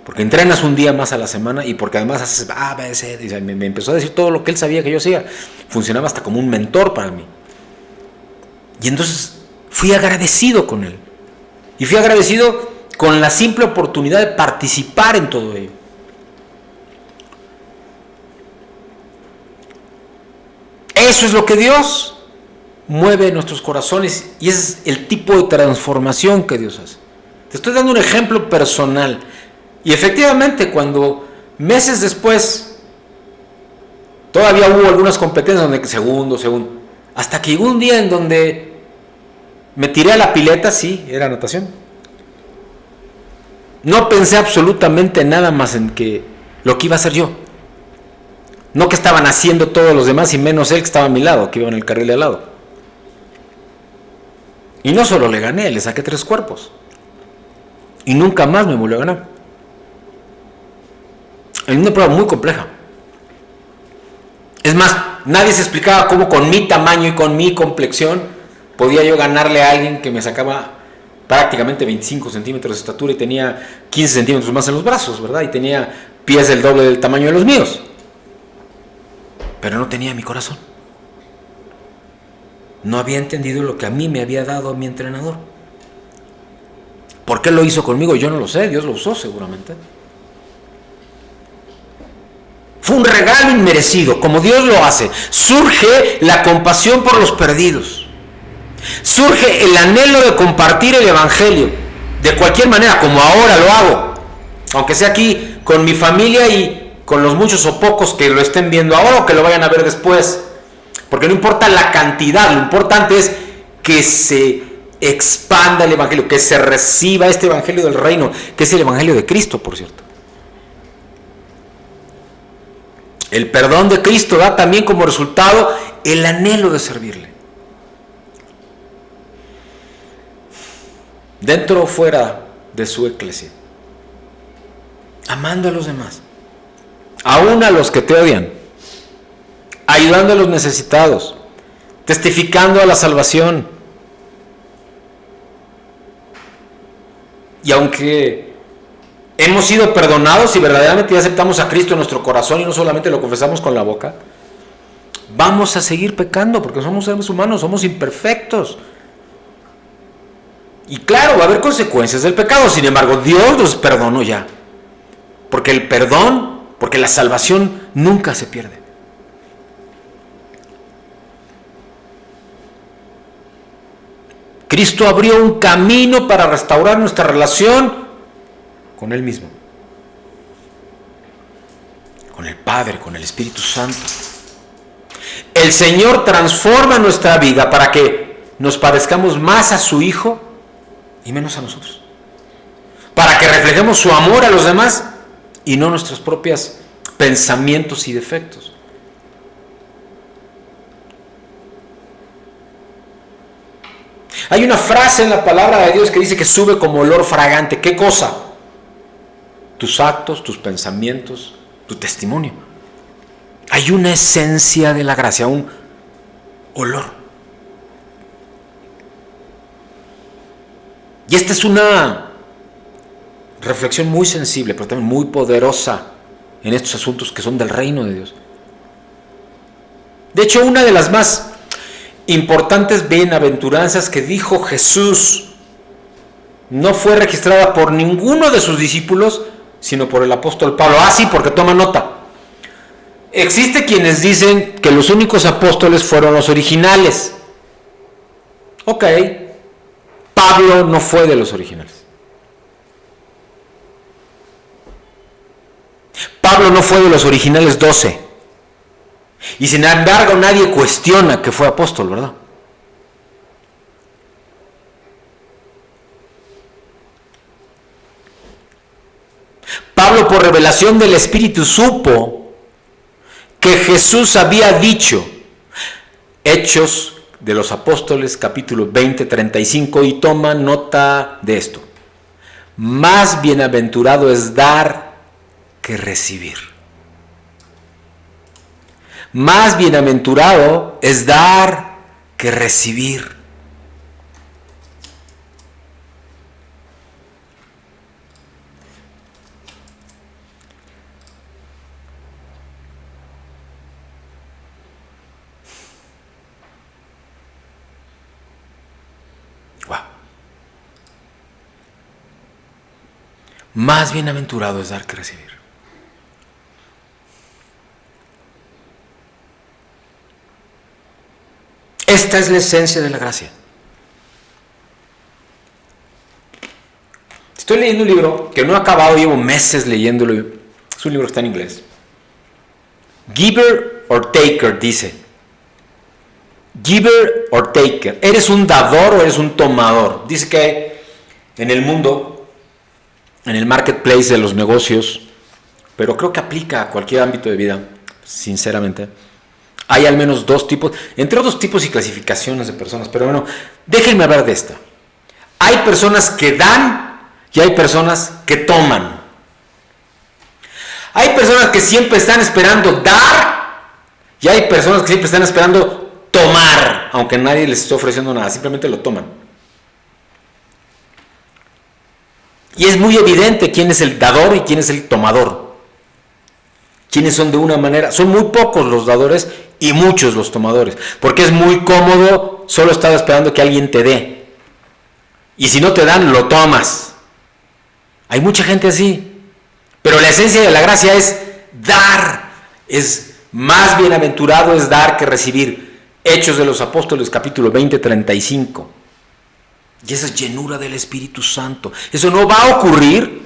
porque entrenas un día más a la semana y porque además haces A, B, C. Y me empezó a decir todo lo que él sabía que yo hacía. Funcionaba hasta como un mentor para mí. Y entonces fui agradecido con él. Y fui agradecido con la simple oportunidad de participar en todo ello. Eso es lo que Dios mueve en nuestros corazones y ese es el tipo de transformación que Dios hace. Te estoy dando un ejemplo personal. Y efectivamente, cuando meses después, todavía hubo algunas competencias donde segundo, hasta que llegó un día en donde me tiré a la pileta, sí, era natación. No pensé absolutamente nada más en que lo que iba a hacer yo. No que estaban haciendo todos los demás y menos él que estaba a mi lado, que iba en el carril de al lado. Y no solo le gané, le saqué 3 cuerpos. Y nunca más me volvió a ganar. En una prueba muy compleja. Es más, nadie se explicaba cómo con mi tamaño y con mi complexión podía yo ganarle a alguien que me sacaba prácticamente 25 centímetros de estatura y tenía 15 centímetros más en los brazos, ¿verdad? Y tenía pies del doble del tamaño de los míos. Pero no tenía mi corazón. No había entendido lo que a mí me había dado mi entrenador. ¿Por qué lo hizo conmigo? Yo no lo sé, Dios lo usó seguramente. Fue un regalo inmerecido, como Dios lo hace. Surge la compasión por los perdidos. Surge el anhelo de compartir el evangelio. De cualquier manera, como ahora lo hago. Aunque sea aquí con mi familia y con los muchos o pocos que lo estén viendo ahora o que lo vayan a ver después. Porque no importa la cantidad, lo importante es que se expanda el evangelio, que se reciba este evangelio del reino, que es el evangelio de Cristo, por cierto. El perdón de Cristo da también como resultado el anhelo de servirle. Dentro o fuera de su iglesia. Amando a los demás. Aún a los que te odian. Ayudando a los necesitados. Testificando a la salvación. Y aunque hemos sido perdonados y verdaderamente aceptamos a Cristo en nuestro corazón y no solamente lo confesamos con la boca, vamos a seguir pecando porque somos seres humanos, somos imperfectos. Y claro, va a haber consecuencias del pecado, sin embargo, Dios nos perdonó ya. Porque el perdón, porque la salvación nunca se pierde. Cristo abrió un camino para restaurar nuestra relación con Él mismo, con el Padre, con el Espíritu Santo. El Señor transforma nuestra vida para que nos parezcamos más a su Hijo y menos a nosotros. Para que reflejemos su amor a los demás y no nuestros propios pensamientos y defectos. Hay una frase en la palabra de Dios que dice que sube como olor fragante. ¿Qué cosa? Tus actos, tus pensamientos, tu testimonio. Hay una esencia de la gracia, un olor. Y esta es una reflexión muy sensible, pero también muy poderosa en estos asuntos que son del reino de Dios. De hecho, una de las más importantes bienaventuranzas que dijo Jesús no fue registrada por ninguno de sus discípulos, sino por el apóstol Pablo. Ah, sí, porque toma nota. Existe quienes dicen que los únicos apóstoles fueron los originales. Ok, Pablo no fue de los originales. Pablo no fue de los originales 12. Y sin embargo nadie cuestiona que fue apóstol, ¿verdad? Pablo, por revelación del Espíritu, supo que Jesús había dicho, Hechos de los Apóstoles, capítulo 20, 35, y toma nota de esto. Más bienaventurado es dar que recibir. Más bienaventurado es dar que recibir. Más bienaventurado es dar que recibir. Esta es la esencia de la gracia. Estoy leyendo un libro que no he acabado, llevo meses leyéndolo. Es un libro que está en inglés. Giver or taker, dice. Giver or taker. ¿Eres un dador o eres un tomador? Dice que en el mundo, en el marketplace de los negocios, pero creo que aplica a cualquier ámbito de vida, sinceramente, hay al menos dos tipos, entre otros tipos y clasificaciones de personas, pero bueno, déjenme hablar de esta. Hay personas que dan y hay personas que toman. Hay personas que siempre están esperando dar y hay personas que siempre están esperando tomar, aunque nadie les esté ofreciendo nada, simplemente lo toman. Y es muy evidente quién es el dador y quién es el tomador. Quiénes son de una manera, son muy pocos los dadores y muchos los tomadores, porque es muy cómodo solo estar esperando que alguien te dé. Y si no te dan, lo tomas. Hay mucha gente así. Pero la esencia de la gracia es dar. Es más bienaventurado es dar que recibir. Hechos de los Apóstoles, capítulo 20, 35. Y esa es llenura del Espíritu Santo. Eso no va a ocurrir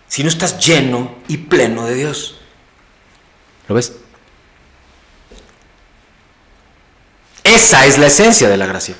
si no estás lleno y pleno de Dios. ¿Lo ves? Esa es la esencia de la gracia.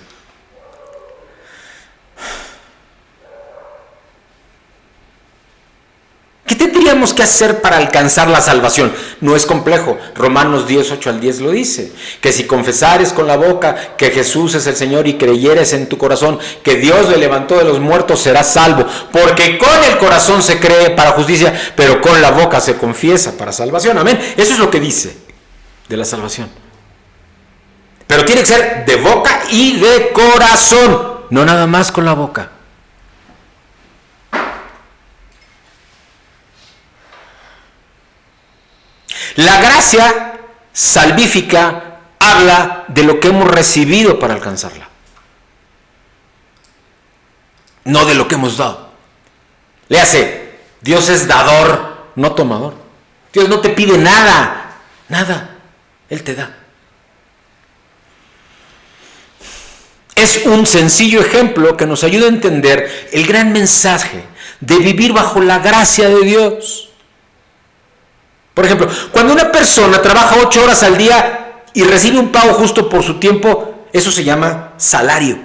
¿Qué tendríamos que hacer para alcanzar la salvación? No es complejo. Romanos 10, 8 al 10 lo dice. Que si confesares con la boca que Jesús es el Señor y creyeres en tu corazón que Dios le levantó de los muertos, serás salvo. Porque con el corazón se cree para justicia, pero con la boca se confiesa para salvación. Amén. Eso es lo que dice de la salvación. Pero tiene que ser de boca y de corazón. No nada más con la boca. La gracia salvífica habla de lo que hemos recibido para alcanzarla, no de lo que hemos dado. Léase, Dios es dador, no tomador. Dios no te pide nada, Él te da. Es un sencillo ejemplo que nos ayuda a entender el gran mensaje de vivir bajo la gracia de Dios. Por ejemplo, cuando una persona trabaja 8 horas al día y recibe un pago justo por su tiempo, eso se llama salario.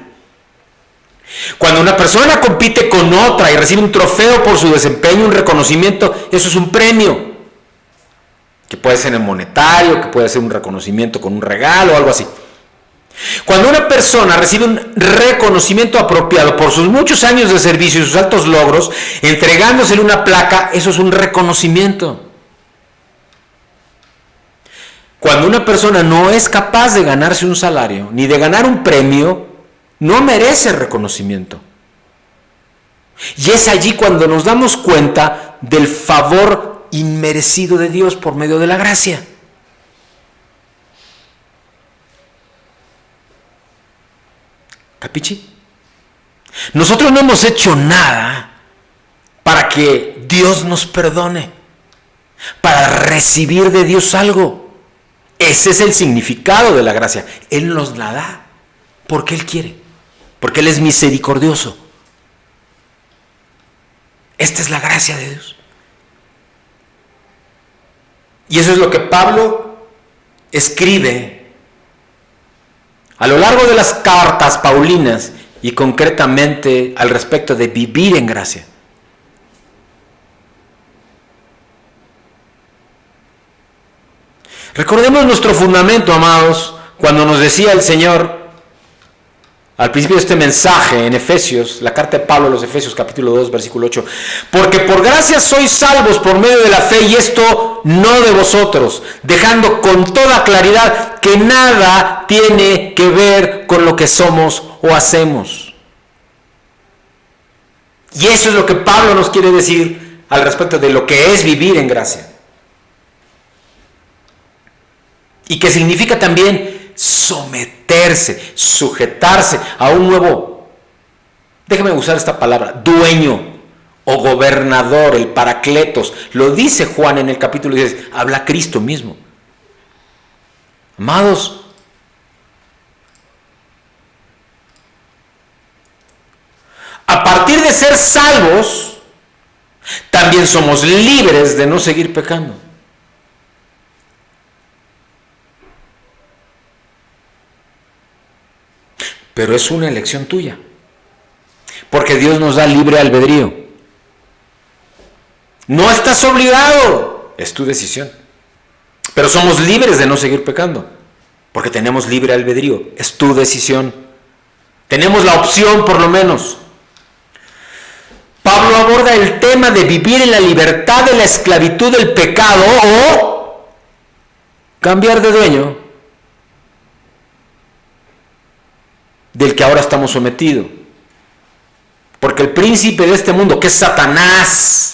Cuando una persona compite con otra y recibe un trofeo por su desempeño, un reconocimiento, eso es un premio. Que puede ser en monetario, que puede ser un reconocimiento con un regalo o algo así. Cuando una persona recibe un reconocimiento apropiado por sus muchos años de servicio y sus altos logros, entregándosele una placa, eso es un reconocimiento. Cuando una persona no es capaz de ganarse un salario, ni de ganar un premio, no merece reconocimiento. Y es allí cuando nos damos cuenta del favor inmerecido de Dios por medio de la gracia. ¿Capichi? Nosotros no hemos hecho nada para que Dios nos perdone, para recibir de Dios algo. Ese es el significado de la gracia. Él nos la da porque Él quiere, porque Él es misericordioso. Esta es la gracia de Dios. Y eso es lo que Pablo escribe a lo largo de las cartas paulinas y concretamente al respecto de vivir en gracia. Recordemos nuestro fundamento, amados, cuando nos decía el Señor al principio de este mensaje en Efesios, la carta de Pablo a los Efesios, capítulo 2, versículo 8. Porque por gracia sois salvos por medio de la fe, y esto no de vosotros, dejando con toda claridad que nada tiene que ver con lo que somos o hacemos. Y eso es lo que Pablo nos quiere decir al respecto de lo que es vivir en gracia. Y que significa también someterse, sujetarse a un nuevo, déjeme usar esta palabra, dueño, o gobernador, el Paracletos. Lo dice Juan en el capítulo 10, habla Cristo mismo. Amados, a partir de ser salvos, también somos libres de no seguir pecando. Pero es una elección tuya, porque Dios nos da libre albedrío. No estás obligado, es tu decisión. Pero somos libres de no seguir pecando, porque tenemos libre albedrío, es tu decisión. Tenemos la opción, por lo menos. Pablo aborda el tema de vivir en la libertad de la esclavitud del pecado o cambiar de dueño del que ahora estamos sometidos. Porque el príncipe de este mundo, que es Satanás,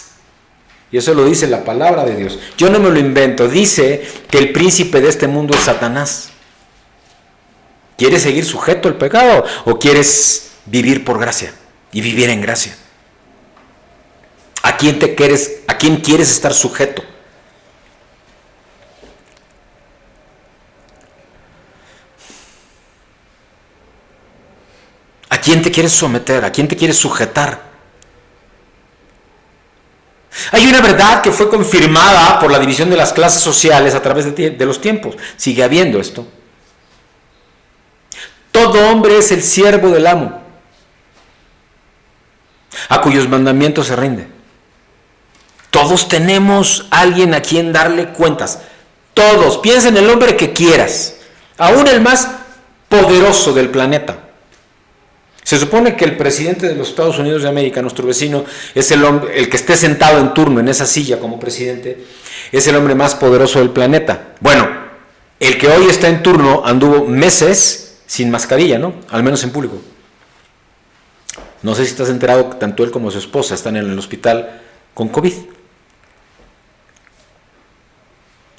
y eso lo dice la palabra de Dios, yo no me lo invento, dice que el príncipe de este mundo es Satanás. ¿Quieres seguir sujeto al pecado o quieres vivir por gracia y vivir en gracia? ¿A quién quieres estar sujeto? ¿A quién te quieres someter? ¿A quién te quieres sujetar? Hay una verdad que fue confirmada por la división de las clases sociales a través de los tiempos. Sigue habiendo esto. Todo hombre es el siervo del amo, a cuyos mandamientos se rinde. Todos tenemos a alguien a quien darle cuentas. Todos. Piensa en el hombre que quieras, aún el más poderoso del planeta. Se supone que el presidente de los Estados Unidos de América, nuestro vecino, es el hombre, el que esté sentado en turno en esa silla como presidente, es el hombre más poderoso del planeta. Bueno, el que hoy está en turno anduvo meses sin mascarilla, ¿no? Al menos en público. No sé si estás enterado que tanto él como su esposa están en el hospital con COVID.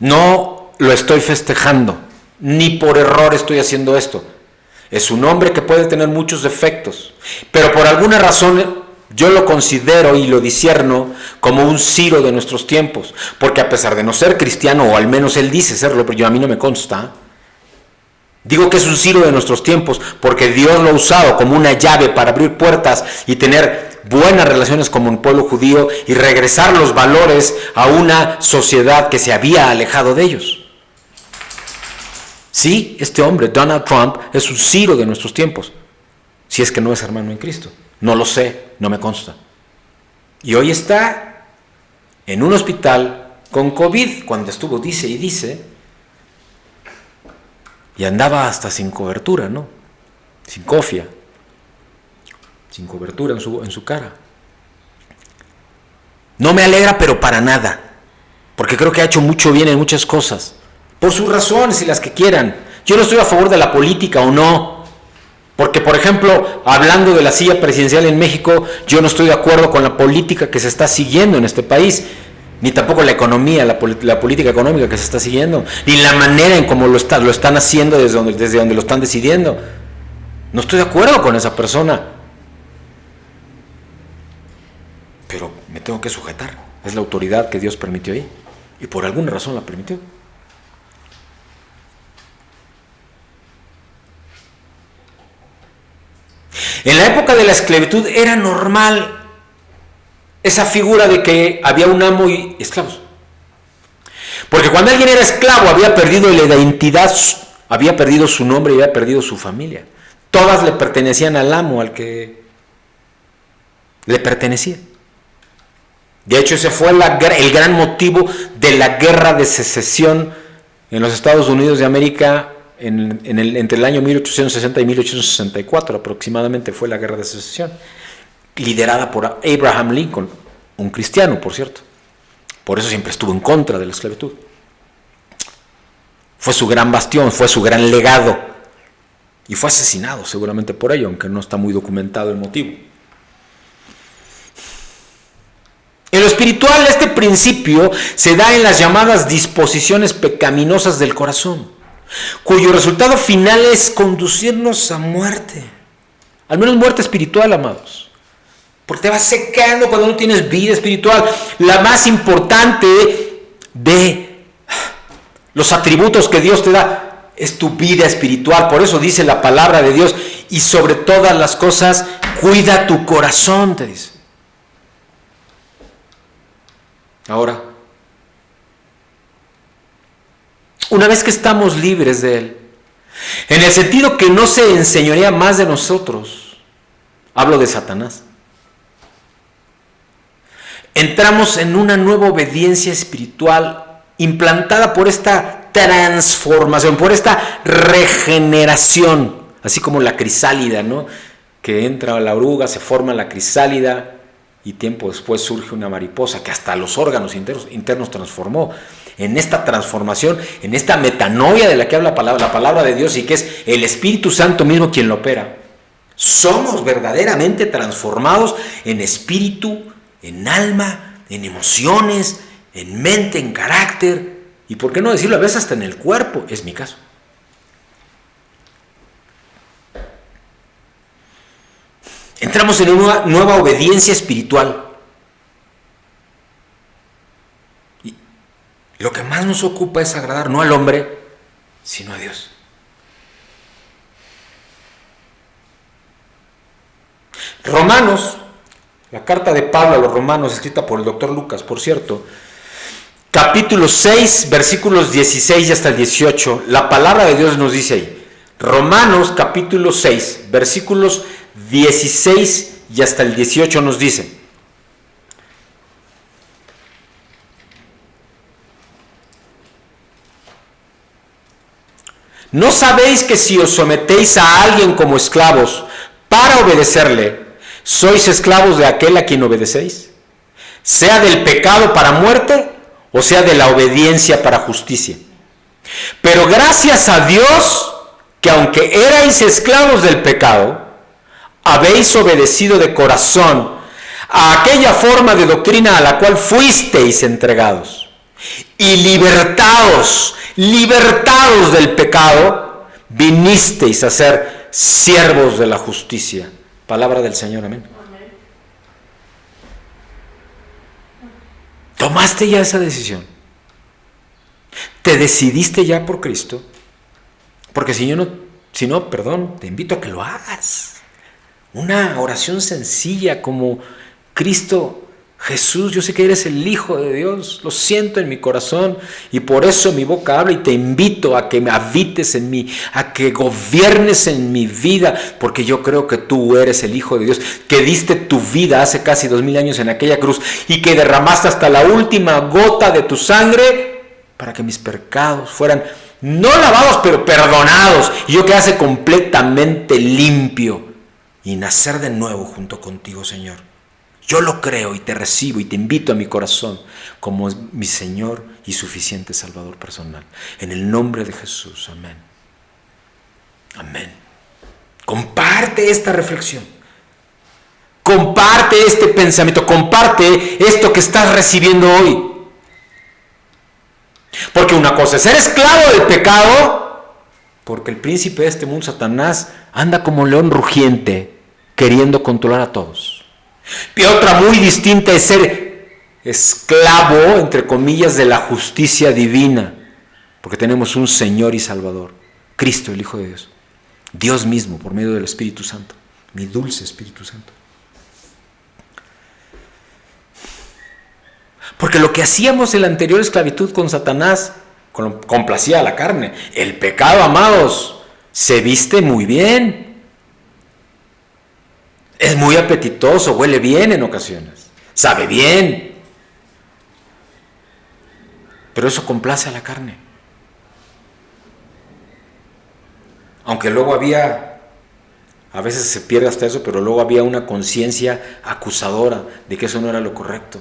No lo estoy festejando, ni por error estoy haciendo esto. Es un hombre que puede tener muchos defectos, pero por alguna razón yo lo considero y lo discierno como un Ciro de nuestros tiempos, porque a pesar de no ser cristiano, o al menos él dice serlo, pero a mí no me consta, digo que es un Ciro de nuestros tiempos porque Dios lo ha usado como una llave para abrir puertas y tener buenas relaciones con el pueblo judío y regresar los valores a una sociedad que se había alejado de ellos. Sí, este hombre, Donald Trump, es un Ciro de nuestros tiempos, si es que no es hermano en Cristo. No lo sé, no me consta. Y hoy está en un hospital con COVID, cuando estuvo dice y dice, y andaba hasta sin cobertura, ¿no? Sin cofia, sin cobertura en su cara. No me alegra, pero para nada, porque creo que ha hecho mucho bien en muchas cosas. Por sus razones y las que quieran. Yo no estoy a favor de la política o no. Porque, por ejemplo, hablando de la silla presidencial en México, yo no estoy de acuerdo con la política que se está siguiendo en este país. Ni tampoco la economía, la política económica que se está siguiendo. Ni la manera en cómo lo están haciendo desde donde lo están decidiendo. No estoy de acuerdo con esa persona. Pero me tengo que sujetar. Es la autoridad que Dios permitió ahí. Y por alguna razón la permitió. En la época de la esclavitud era normal esa figura de que había un amo y esclavos. Porque cuando alguien era esclavo había perdido la identidad, había perdido su nombre y había perdido su familia. Todas le pertenecían al amo al que le pertenecía. De hecho, ese fue el gran motivo de la guerra de secesión en los Estados Unidos de América entre el año 1860 y 1864 aproximadamente fue la guerra de secesión, liderada por Abraham Lincoln, un cristiano, por cierto. Por eso siempre estuvo en contra de la esclavitud. Fue su gran bastión, fue su gran legado, y fue asesinado seguramente por ello, aunque no está muy documentado el motivo. En lo espiritual, este principio se da en las llamadas disposiciones pecaminosas del corazón, cuyo resultado final es conducirnos a muerte, al menos muerte espiritual, amados, Porque te vas secando cuando no tienes vida espiritual. La más importante de los atributos que Dios te da es tu vida espiritual. Por eso dice la palabra de Dios, y sobre todas las cosas, cuida tu corazón, te dice. Ahora, una vez que estamos libres de Él, en el sentido que no se enseñorea más de nosotros, hablo de Satanás, entramos en una nueva obediencia espiritual implantada por esta transformación, por esta regeneración, así como la crisálida, ¿no? Que entra la oruga, se forma la crisálida y tiempo después surge una mariposa que hasta los órganos internos transformó. En esta transformación, en esta metanoia de la que habla la palabra de Dios y que es el Espíritu Santo mismo quien lo opera, somos verdaderamente transformados en espíritu, en alma, en emociones, en mente, en carácter, y por qué no decirlo, a veces hasta en el cuerpo, es mi caso. Entramos en una nueva obediencia espiritual. Y lo que más nos ocupa es agradar no al hombre, sino a Dios. Romanos, la carta de Pablo a los romanos, escrita por el doctor Lucas, por cierto, capítulo 6, versículos 16 y hasta el 18, la palabra de Dios nos dice ahí, Romanos capítulo 6, versículos 16 y hasta el 18 nos dice: ¿no sabéis que si os sometéis a alguien como esclavos para obedecerle, sois esclavos de aquel a quien obedecéis? Sea del pecado para muerte o sea de la obediencia para justicia. Pero gracias a Dios que aunque erais esclavos del pecado, habéis obedecido de corazón a aquella forma de doctrina a la cual fuisteis entregados. Y libertados del pecado, vinisteis a ser siervos de la justicia. Palabra del Señor, amén. ¿Tomaste ya esa decisión? ¿Te decidiste ya por Cristo? Porque si no, te invito a que lo hagas. Una oración sencilla como: Cristo Jesús, yo sé que eres el Hijo de Dios, lo siento en mi corazón y por eso mi boca habla, y te invito a que me habites en mí, a que gobiernes en mi vida, porque yo creo que tú eres el Hijo de Dios, que diste tu vida hace casi 2000 años en aquella cruz y que derramaste hasta la última gota de tu sangre para que mis pecados fueran no lavados, pero perdonados, y yo quedase completamente limpio y nacer de nuevo junto contigo, Señor. Yo lo creo y te recibo y te invito a mi corazón como mi Señor y suficiente Salvador personal. En el nombre de Jesús, amén. Amén. Comparte esta reflexión. Comparte este pensamiento. Comparte esto que estás recibiendo hoy. Porque una cosa es ser esclavo del pecado, porque el príncipe de este mundo, Satanás, anda como león rugiente, queriendo controlar a todos. Y otra muy distinta es ser esclavo, entre comillas, de la justicia divina, porque tenemos un Señor y Salvador, Cristo, el Hijo de Dios, Dios mismo, por medio del Espíritu Santo, mi dulce Espíritu Santo. Porque lo que hacíamos en la anterior esclavitud con Satanás complacía a la carne. El pecado, amados, se viste muy bien. Es muy apetitoso, huele bien en ocasiones, sabe bien. Pero eso complace a la carne. Aunque luego a veces se pierde hasta eso, pero luego había una conciencia acusadora de que eso no era lo correcto.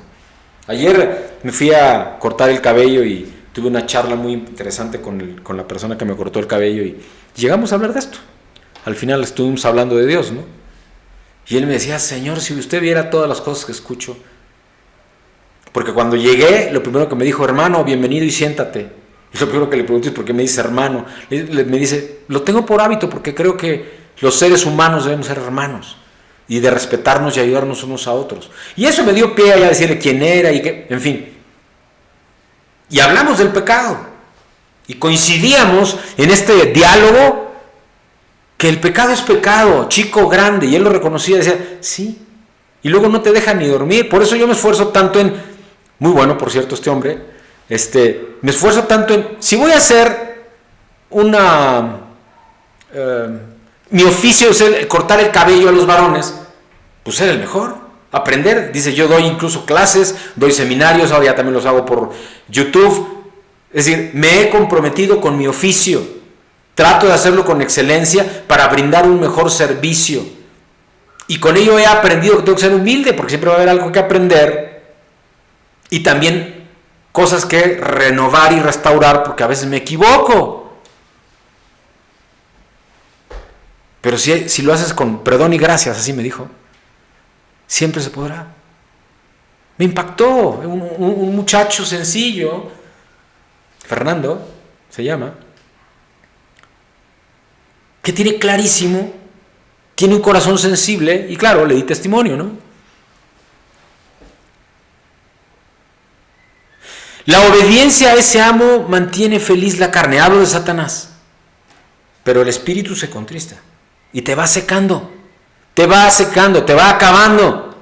Ayer me fui a cortar el cabello y tuve una charla muy interesante con la persona que me cortó el cabello y llegamos a hablar de esto. Al final estuvimos hablando de Dios, ¿no? Y él me decía: Señor, si usted viera todas las cosas que escucho. Porque cuando llegué, lo primero que me dijo: hermano, bienvenido y siéntate. Y lo primero que le pregunté es: ¿por qué me dice hermano? Me dice: lo tengo por hábito porque creo que los seres humanos debemos ser hermanos. y de respetarnos y ayudarnos unos a otros. Y eso me dio pie a decirle quién era y qué, en fin. Y hablamos del pecado. Y coincidíamos en este diálogo que el pecado es pecado, chico, grande. Y él lo reconocía y decía, sí. Y luego no te deja ni dormir. Por eso yo me esfuerzo tanto en, muy bueno por cierto este hombre, me esfuerzo tanto en, si voy a hacer mi oficio es cortar el cabello a los varones, pues ser el mejor, aprender. Dice, yo doy incluso clases, doy seminarios, ahora ya también los hago por YouTube. Es decir, me he comprometido con mi oficio, trato de hacerlo con excelencia para brindar un mejor servicio. Y con ello he aprendido que tengo que ser humilde, porque siempre va a haber algo que aprender y también cosas que renovar y restaurar, porque a veces me equivoco. Pero si lo haces con perdón y gracias, así me dijo, siempre se podrá. Me impactó un muchacho sencillo, Fernando se llama, que tiene clarísimo, tiene un corazón sensible, y claro, le di testimonio, ¿no? La obediencia a ese amo mantiene feliz la carne. Hablo de Satanás, pero el espíritu se contrista y te va secando, te va acabando.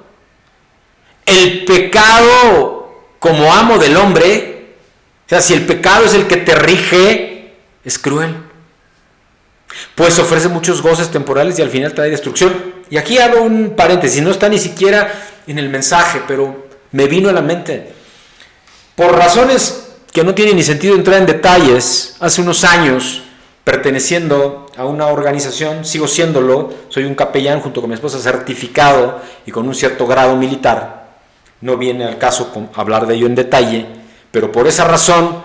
El pecado como amo del hombre, o sea, si el pecado es el que te rige, es cruel, pues ofrece muchos goces temporales y al final trae destrucción. Y aquí hago un paréntesis, no está ni siquiera en el mensaje, pero me vino a la mente. Por razones que no tiene ni sentido entrar en detalles, hace unos años, perteneciendo a una organización, sigo siéndolo, soy un capellán junto con mi esposa certificado y con un cierto grado militar. No viene al caso hablar de ello en detalle, pero por esa razón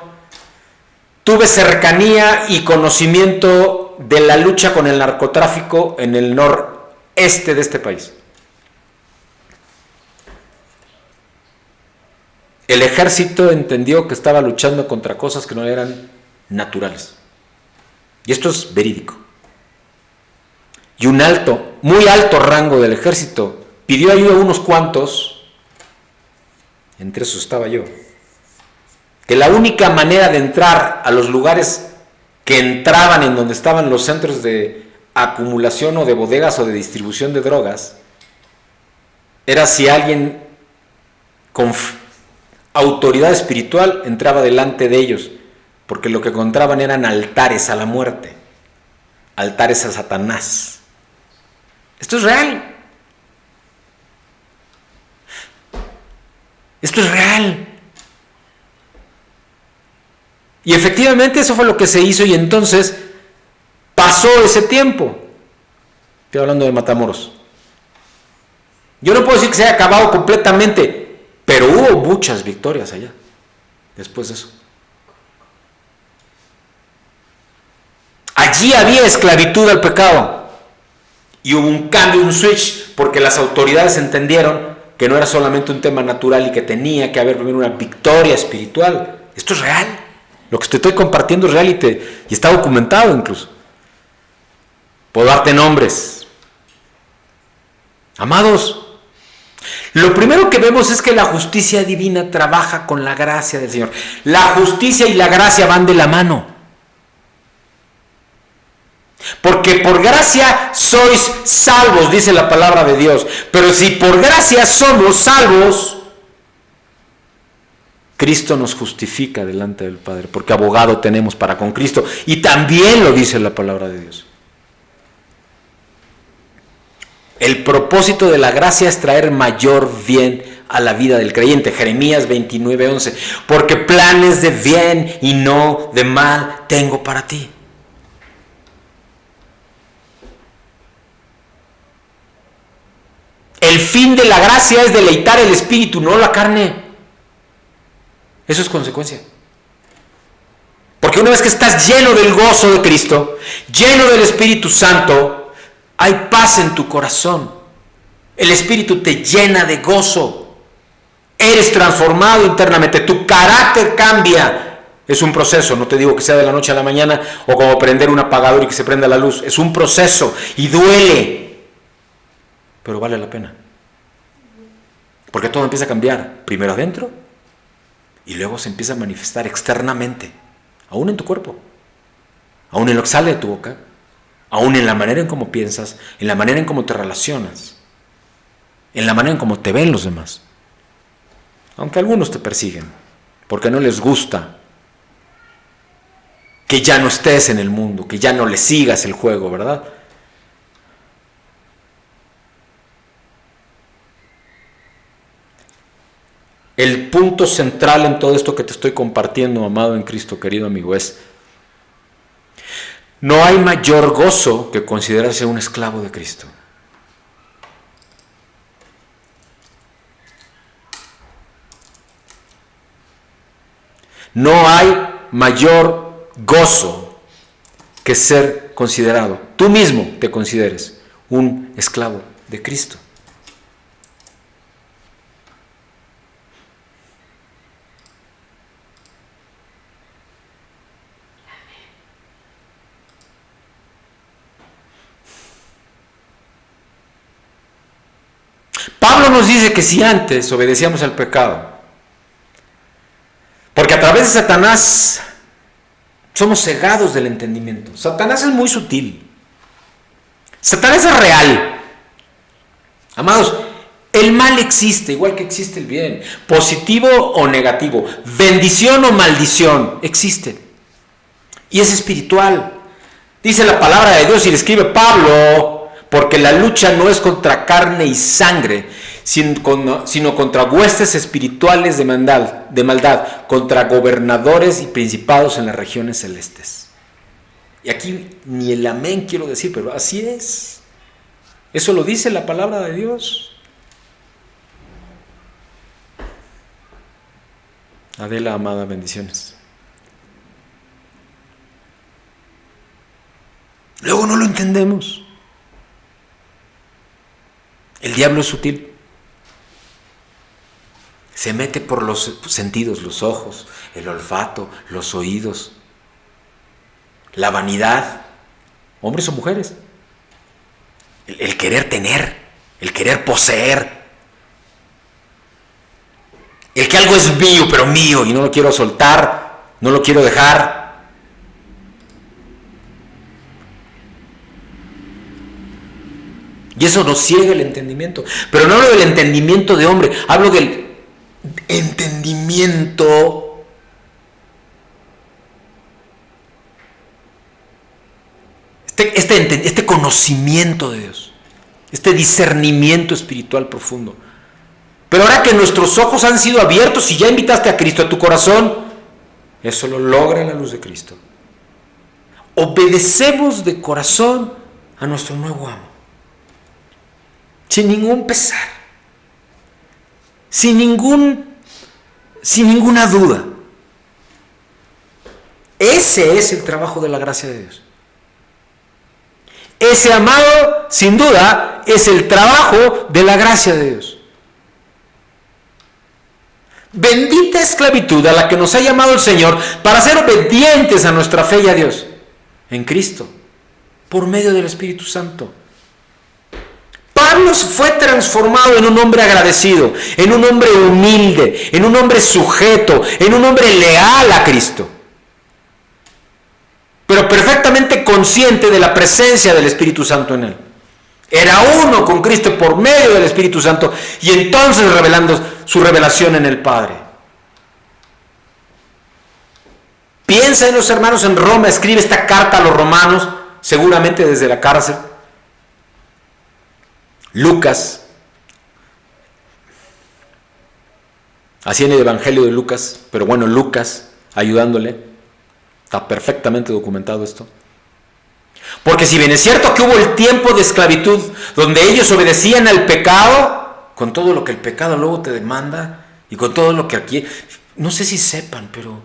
tuve cercanía y conocimiento de la lucha con el narcotráfico en el noreste de este país. El ejército entendió que estaba luchando contra cosas que no eran naturales. Y esto es verídico. Y un muy alto rango del ejército pidió ayuda a unos cuantos, entre esos estaba yo, que la única manera de entrar a los lugares que entraban en donde estaban los centros de acumulación o de bodegas o de distribución de drogas, era si alguien con autoridad espiritual entraba delante de ellos, porque lo que encontraban eran altares a la muerte, altares a Satanás. Esto es real. Esto es real. Y efectivamente eso fue lo que se hizo, y entonces pasó ese tiempo. Estoy hablando de Matamoros. Yo no puedo decir que se haya acabado completamente, pero hubo muchas victorias allá, después de eso. Allí había esclavitud al pecado. Y hubo un cambio, un switch, porque las autoridades entendieron que no era solamente un tema natural y que tenía que haber primero una victoria espiritual. Esto es real. Lo que te estoy compartiendo es real y está documentado incluso. Puedo darte nombres. Amados, lo primero que vemos es que la justicia divina trabaja con la gracia del Señor. La justicia y la gracia van de la mano. Porque por gracia sois salvos, dice la palabra de Dios. Pero si por gracia somos salvos, Cristo nos justifica delante del Padre, porque abogado tenemos para con Cristo. Y también lo dice la palabra de Dios. El propósito de la gracia es traer mayor bien a la vida del creyente. Jeremías 29:11. Porque planes de bien y no de mal tengo para ti. El fin de la gracia es deleitar el espíritu, no la carne. Eso es consecuencia. Porque una vez que estás lleno del gozo de Cristo, lleno del Espíritu Santo, hay paz en tu corazón. El Espíritu te llena de gozo. Eres transformado internamente. Tu carácter cambia. Es un proceso. No te digo que sea de la noche a la mañana o como prender un apagador y que se prenda la luz. Es un proceso y duele. pero vale la pena. Porque todo empieza a cambiar, primero adentro, y luego se empieza a manifestar externamente, aún en tu cuerpo, aún en lo que sale de tu boca, aún en la manera en cómo piensas, en la manera en cómo te relacionas, en la manera en cómo te ven los demás. Aunque algunos te persiguen, porque no les gusta que ya no estés en el mundo, que ya no le sigas el juego, ¿verdad? El punto central en todo esto que te estoy compartiendo, amado en Cristo, querido amigo, es: no hay mayor gozo que considerarse un esclavo de Cristo. No hay mayor gozo que ser considerado, tú mismo te consideres un esclavo de Cristo. Pablo nos dice que si antes obedecíamos al pecado, porque a través de Satanás somos cegados del entendimiento. Satanás es muy sutil. Satanás es real. Amados, el mal existe, igual que existe el bien. Positivo o negativo, bendición o maldición, existe. Y es espiritual. Dice la palabra de Dios y le escribe Pablo: porque la lucha no es contra carne y sangre, sino contra huestes espirituales de maldad, contra gobernadores y principados en las regiones celestes. Y aquí ni el amén quiero decir, pero así es. Eso lo dice la palabra de Dios. Adela, amada, bendiciones. Luego no lo entendemos. El diablo es sutil. Se mete por los sentidos, los ojos, el olfato, los oídos, la vanidad, hombres o mujeres, el querer tener, el querer poseer, el que algo es mío, pero mío, y no lo quiero soltar, no lo quiero dejar. Y eso nos ciega el entendimiento. Pero no hablo del entendimiento de hombre, hablo del entendimiento este conocimiento de Dios, este discernimiento espiritual profundo. Pero ahora que nuestros ojos han sido abiertos y ya invitaste a Cristo a tu corazón, eso lo logra la luz de Cristo. Obedecemos de corazón a nuestro nuevo amo, sin ningún pesar, sin ninguna duda. Ese es el trabajo de la gracia de Dios. Ese, amado, sin duda, es el trabajo de la gracia de Dios. Bendita esclavitud a la que nos ha llamado el Señor para ser obedientes a nuestra fe y a Dios en Cristo, por medio del Espíritu Santo. Pablo fue transformado en un hombre agradecido, en un hombre humilde, en un hombre sujeto, en un hombre leal a Cristo, pero perfectamente consciente de la presencia del Espíritu Santo en él. Era uno con Cristo por medio del Espíritu Santo y entonces revelando su revelación en el Padre. Piensa en los hermanos en Roma, escribe esta carta a los romanos, seguramente desde la cárcel. Lucas, así en el Evangelio de Lucas, pero bueno, Lucas ayudándole, está perfectamente documentado esto. Porque si bien es cierto que hubo el tiempo de esclavitud donde ellos obedecían al pecado, con todo lo que el pecado luego te demanda y con todo lo que aquí, no sé si sepan, pero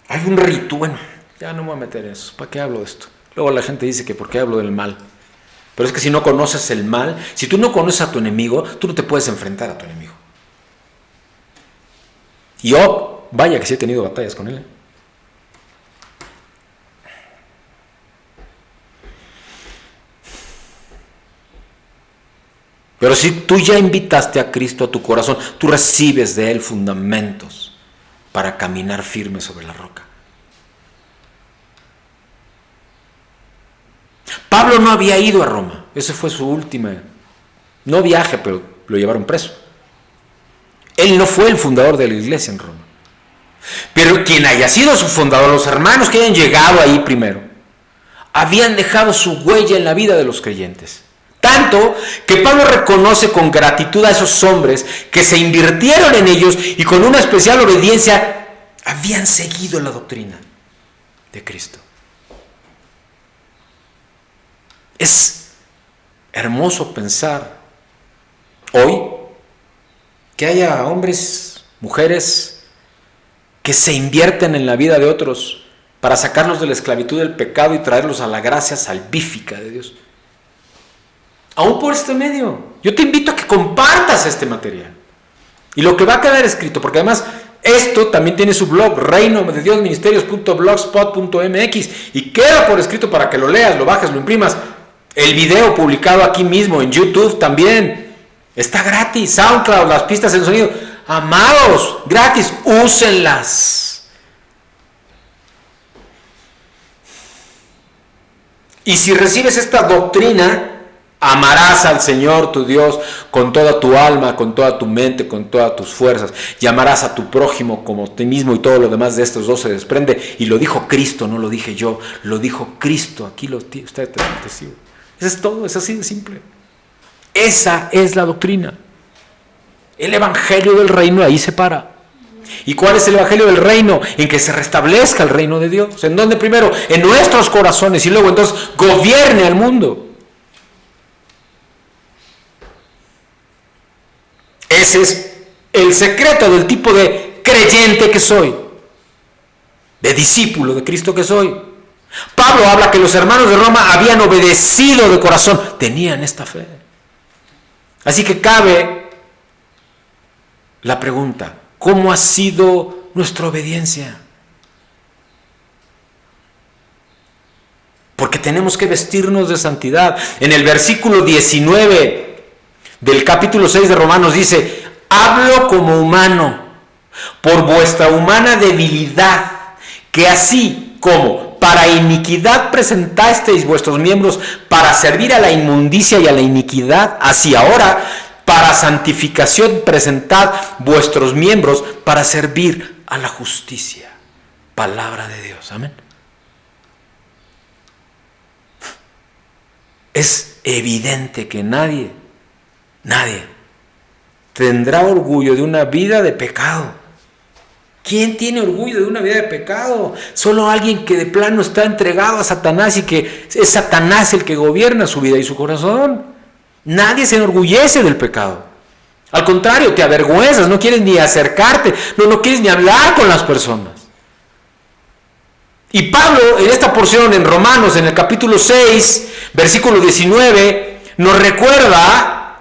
hay un ritual. Bueno, ya no me voy a meter en eso, ¿para qué hablo de esto? Luego la gente dice que por qué hablo del mal. Pero es que si no conoces el mal, si tú no conoces a tu enemigo, tú no te puedes enfrentar a tu enemigo. Y yo, vaya que sí he tenido batallas con él. Pero si tú ya invitaste a Cristo a tu corazón, tú recibes de Él fundamentos para caminar firme sobre la roca. Pablo no había ido a Roma. Ese fue su última, no viaje, pero lo llevaron preso. Él no fue el fundador de la iglesia en Roma. Pero quien haya sido su fundador, los hermanos que hayan llegado ahí primero, habían dejado su huella en la vida de los creyentes. Tanto que Pablo reconoce con gratitud a esos hombres que se invirtieron en ellos y con una especial obediencia habían seguido la doctrina de Cristo. Es hermoso pensar hoy que haya hombres, mujeres que se invierten en la vida de otros para sacarlos de la esclavitud del pecado y traerlos a la gracia salvífica de Dios. Aún por este medio, yo te invito a que compartas este material y lo que va a quedar escrito, porque además esto también tiene su blog, reinomedediosministerios.blogspot.mx, y queda por escrito para que lo leas, lo bajes, lo imprimas. El video publicado aquí mismo en YouTube también está gratis. SoundCloud, las pistas en sonido, amados, gratis, úsenlas. Y si recibes esta doctrina, amarás al Señor tu Dios con toda tu alma, con toda tu mente, con todas tus fuerzas. Y amarás a tu prójimo como a ti mismo, y todo lo demás de estos dos se desprende. Y lo dijo Cristo, no lo dije yo, lo dijo Cristo. Aquí usted está testigo. Eso es todo, es así de simple. Esa es la doctrina. El evangelio del reino ahí se para. ¿Y cuál es el evangelio del reino? En que se restablezca el reino de Dios. ¿En dónde primero? En nuestros corazones, y luego entonces gobierne al mundo. Ese es el secreto del tipo de creyente que soy, de discípulo de Cristo que soy. Pablo habla que los hermanos de Roma habían obedecido de corazón, tenían esta fe. Así que cabe la pregunta: ¿cómo ha sido nuestra obediencia? Porque tenemos que vestirnos de santidad. En el versículo 19 del capítulo 6 de Romanos dice: hablo como humano, por vuestra humana debilidad, que así como para iniquidad presentasteis vuestros miembros para servir a la inmundicia y a la iniquidad, así ahora para santificación presentad vuestros miembros para servir a la justicia. Palabra de Dios, amén. Es evidente que nadie tendrá orgullo de una vida de pecado. ¿Quién tiene orgullo de una vida de pecado? Solo alguien que de plano está entregado a Satanás y que es Satanás el que gobierna su vida y su corazón. Nadie se enorgullece del pecado. Al contrario, te avergüenzas, no quieres ni acercarte, no quieres ni hablar con las personas. Y Pablo, en esta porción en Romanos, en el capítulo 6, versículo 19, nos recuerda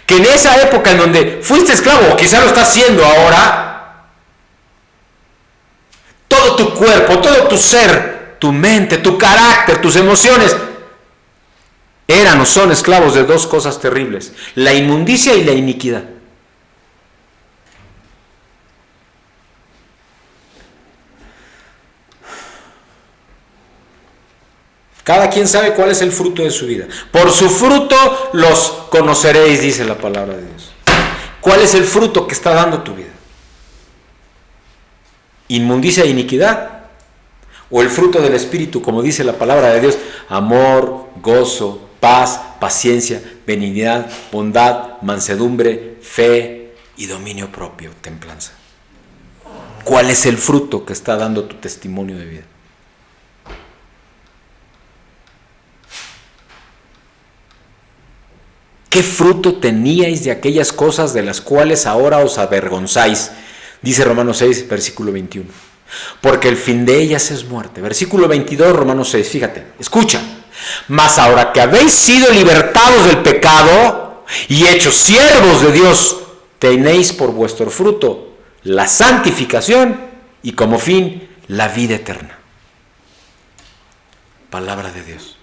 que en esa época en donde fuiste esclavo, o quizá lo estás siendo ahora, todo tu cuerpo, todo tu ser, tu mente, tu carácter, tus emociones, eran o son esclavos de dos cosas terribles: la inmundicia y la iniquidad. Cada quien sabe cuál es el fruto de su vida. Por su fruto los conoceréis, dice la palabra de Dios. ¿Cuál es el fruto que está dando tu vida? ¿Inmundicia e iniquidad? ¿O el fruto del Espíritu, como dice la palabra de Dios? Amor, gozo, paz, paciencia, benignidad, bondad, mansedumbre, fe y dominio propio, templanza. ¿Cuál es el fruto que está dando tu testimonio de vida? ¿Qué fruto teníais de aquellas cosas de las cuales ahora os avergonzáis? Dice Romanos 6, versículo 21. Porque el fin de ellas es muerte. Versículo 22, Romanos 6, fíjate, escucha. Mas ahora que habéis sido libertados del pecado y hechos siervos de Dios, tenéis por vuestro fruto la santificación y como fin la vida eterna. Palabra de Dios.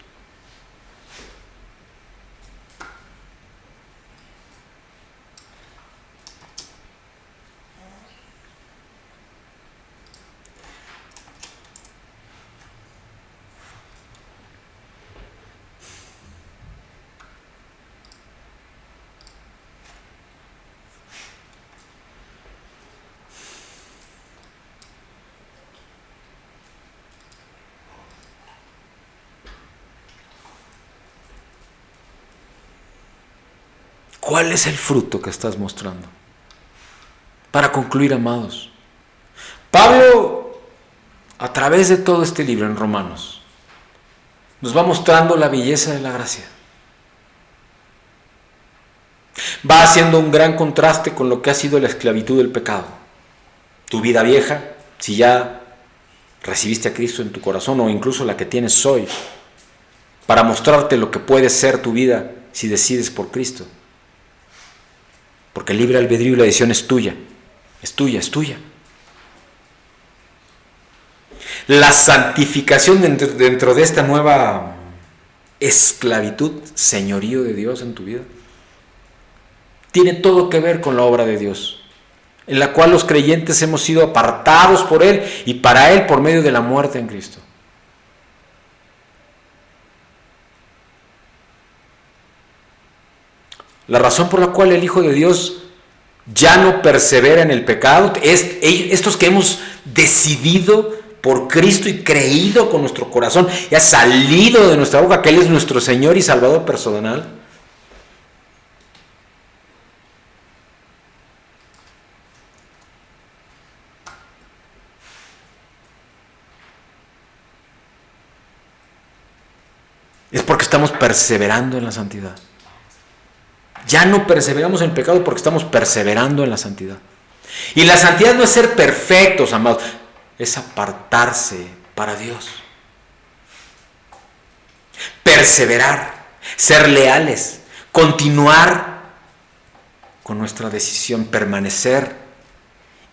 ¿Cuál es el fruto que estás mostrando? Para concluir, amados, Pablo, a través de todo este libro en Romanos, nos va mostrando la belleza de la gracia. Va haciendo un gran contraste con lo que ha sido la esclavitud del pecado. Tu vida vieja, si ya recibiste a Cristo en tu corazón, o incluso la que tienes hoy, para mostrarte lo que puede ser tu vida si decides por Cristo. Porque el libre albedrío y la decisión es tuya. Es tuya, es tuya. La santificación dentro de esta nueva esclavitud, señorío de Dios en tu vida, tiene todo que ver con la obra de Dios, en la cual los creyentes hemos sido apartados por Él y para Él por medio de la muerte en Cristo. La razón por la cual el Hijo de Dios ya no persevera en el pecado es estos que hemos decidido por Cristo y creído con nuestro corazón y ha salido de nuestra boca que Él es nuestro Señor y Salvador personal. Es porque estamos perseverando en la santidad. Ya no perseveramos en el pecado porque estamos perseverando en la santidad. Y la santidad no es ser perfectos, amados, es apartarse para Dios. Perseverar, ser leales, continuar con nuestra decisión, permanecer,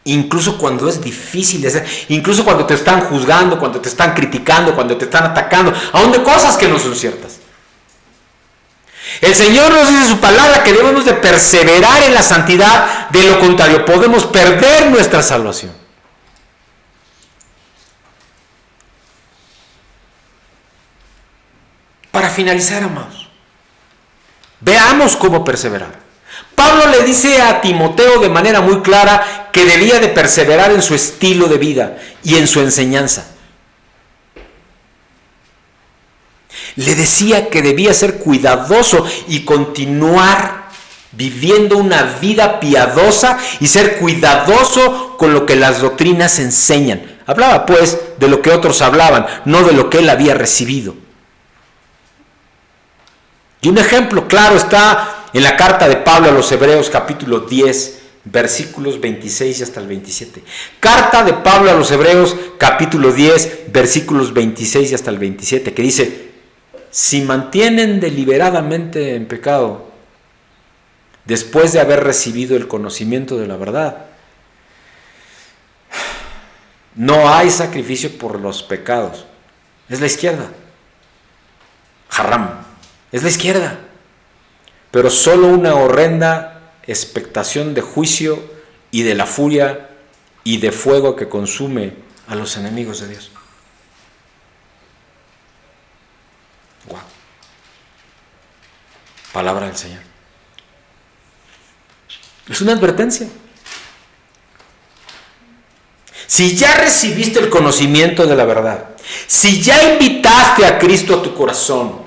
incluso cuando es difícil, incluso cuando te están juzgando, cuando te están criticando, cuando te están atacando, aún de cosas que no son ciertas. El Señor nos dice en su palabra que debemos de perseverar en la santidad, de lo contrario podemos perder nuestra salvación. Para finalizar, amados, veamos cómo perseverar. Pablo le dice a Timoteo de manera muy clara que debía de perseverar en su estilo de vida y en su enseñanza. Le decía que debía ser cuidadoso y continuar viviendo una vida piadosa y ser cuidadoso con lo que las doctrinas enseñan. Hablaba pues de lo que otros hablaban, no de lo que él había recibido. Y un ejemplo claro está en la carta de Pablo a los Hebreos capítulo 10, versículos 26 y hasta el 27. Carta de Pablo a los Hebreos capítulo 10, versículos 26 y hasta el 27, que dice: si mantienen deliberadamente en pecado, después de haber recibido el conocimiento de la verdad, no hay sacrificio por los pecados. Es la izquierda. Haram. Es la izquierda. Pero solo una horrenda expectación de juicio y de la furia y de fuego que consume a los enemigos de Dios. Wow. Palabra del Señor. Es una advertencia. Si ya recibiste el conocimiento de la verdad, si ya invitaste a Cristo a tu corazón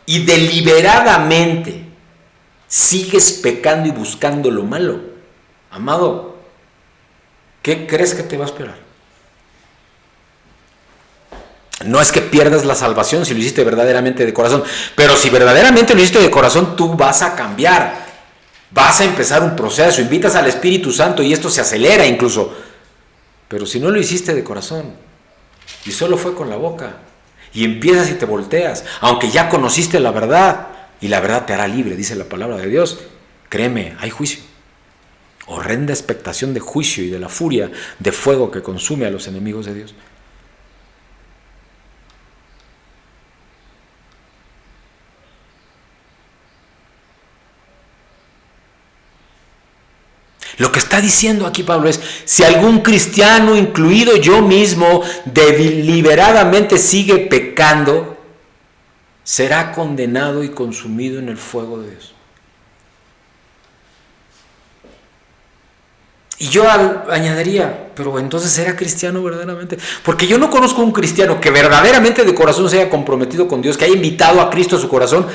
y deliberadamente sigues pecando y buscando lo malo, amado, ¿qué crees que te va a esperar? No es que pierdas la salvación si lo hiciste verdaderamente de corazón, pero si verdaderamente lo hiciste de corazón, tú vas a cambiar, vas a empezar un proceso, invitas al Espíritu Santo y esto se acelera incluso. Pero si no lo hiciste de corazón y solo fue con la boca y empiezas y te volteas, aunque ya conociste la verdad y la verdad te hará libre, dice la palabra de Dios, créeme, hay juicio. Horrenda expectación de juicio y de la furia de fuego que consume a los enemigos de Dios. Lo que está diciendo aquí Pablo es, si algún cristiano, incluido yo mismo, deliberadamente sigue pecando, será condenado y consumido en el fuego de Dios. Y yo añadiría, pero entonces ¿será cristiano verdaderamente? Porque yo no conozco un cristiano que verdaderamente de corazón se haya comprometido con Dios, que haya invitado a Cristo a su corazón,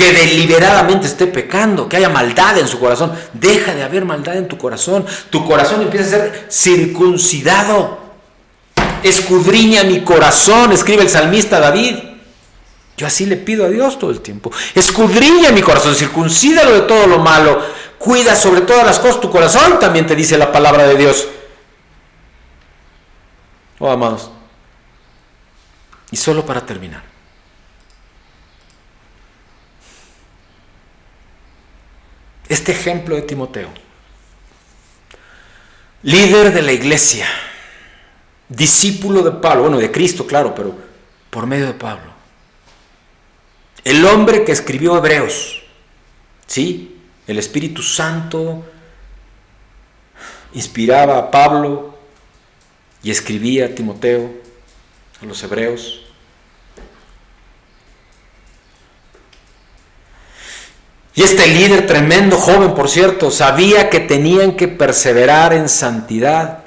que deliberadamente esté pecando, que haya maldad en su corazón. Deja de haber maldad en tu corazón. Tu corazón empieza a ser circuncidado. Escudriña mi corazón, escribe el salmista David. Yo así le pido a Dios todo el tiempo. Escudriña mi corazón, circuncídalo de todo lo malo. Cuida sobre todas las cosas tu corazón, también te dice la palabra de Dios. Oh, amados. Y solo para terminar. Este ejemplo de Timoteo, líder de la iglesia, discípulo de Pablo, bueno, de Cristo, claro, pero por medio de Pablo. El hombre que escribió Hebreos, ¿sí? El Espíritu Santo inspiraba a Pablo y escribía a Timoteo, a los hebreos. Y este líder tremendo, joven por cierto, sabía que tenían que perseverar en santidad,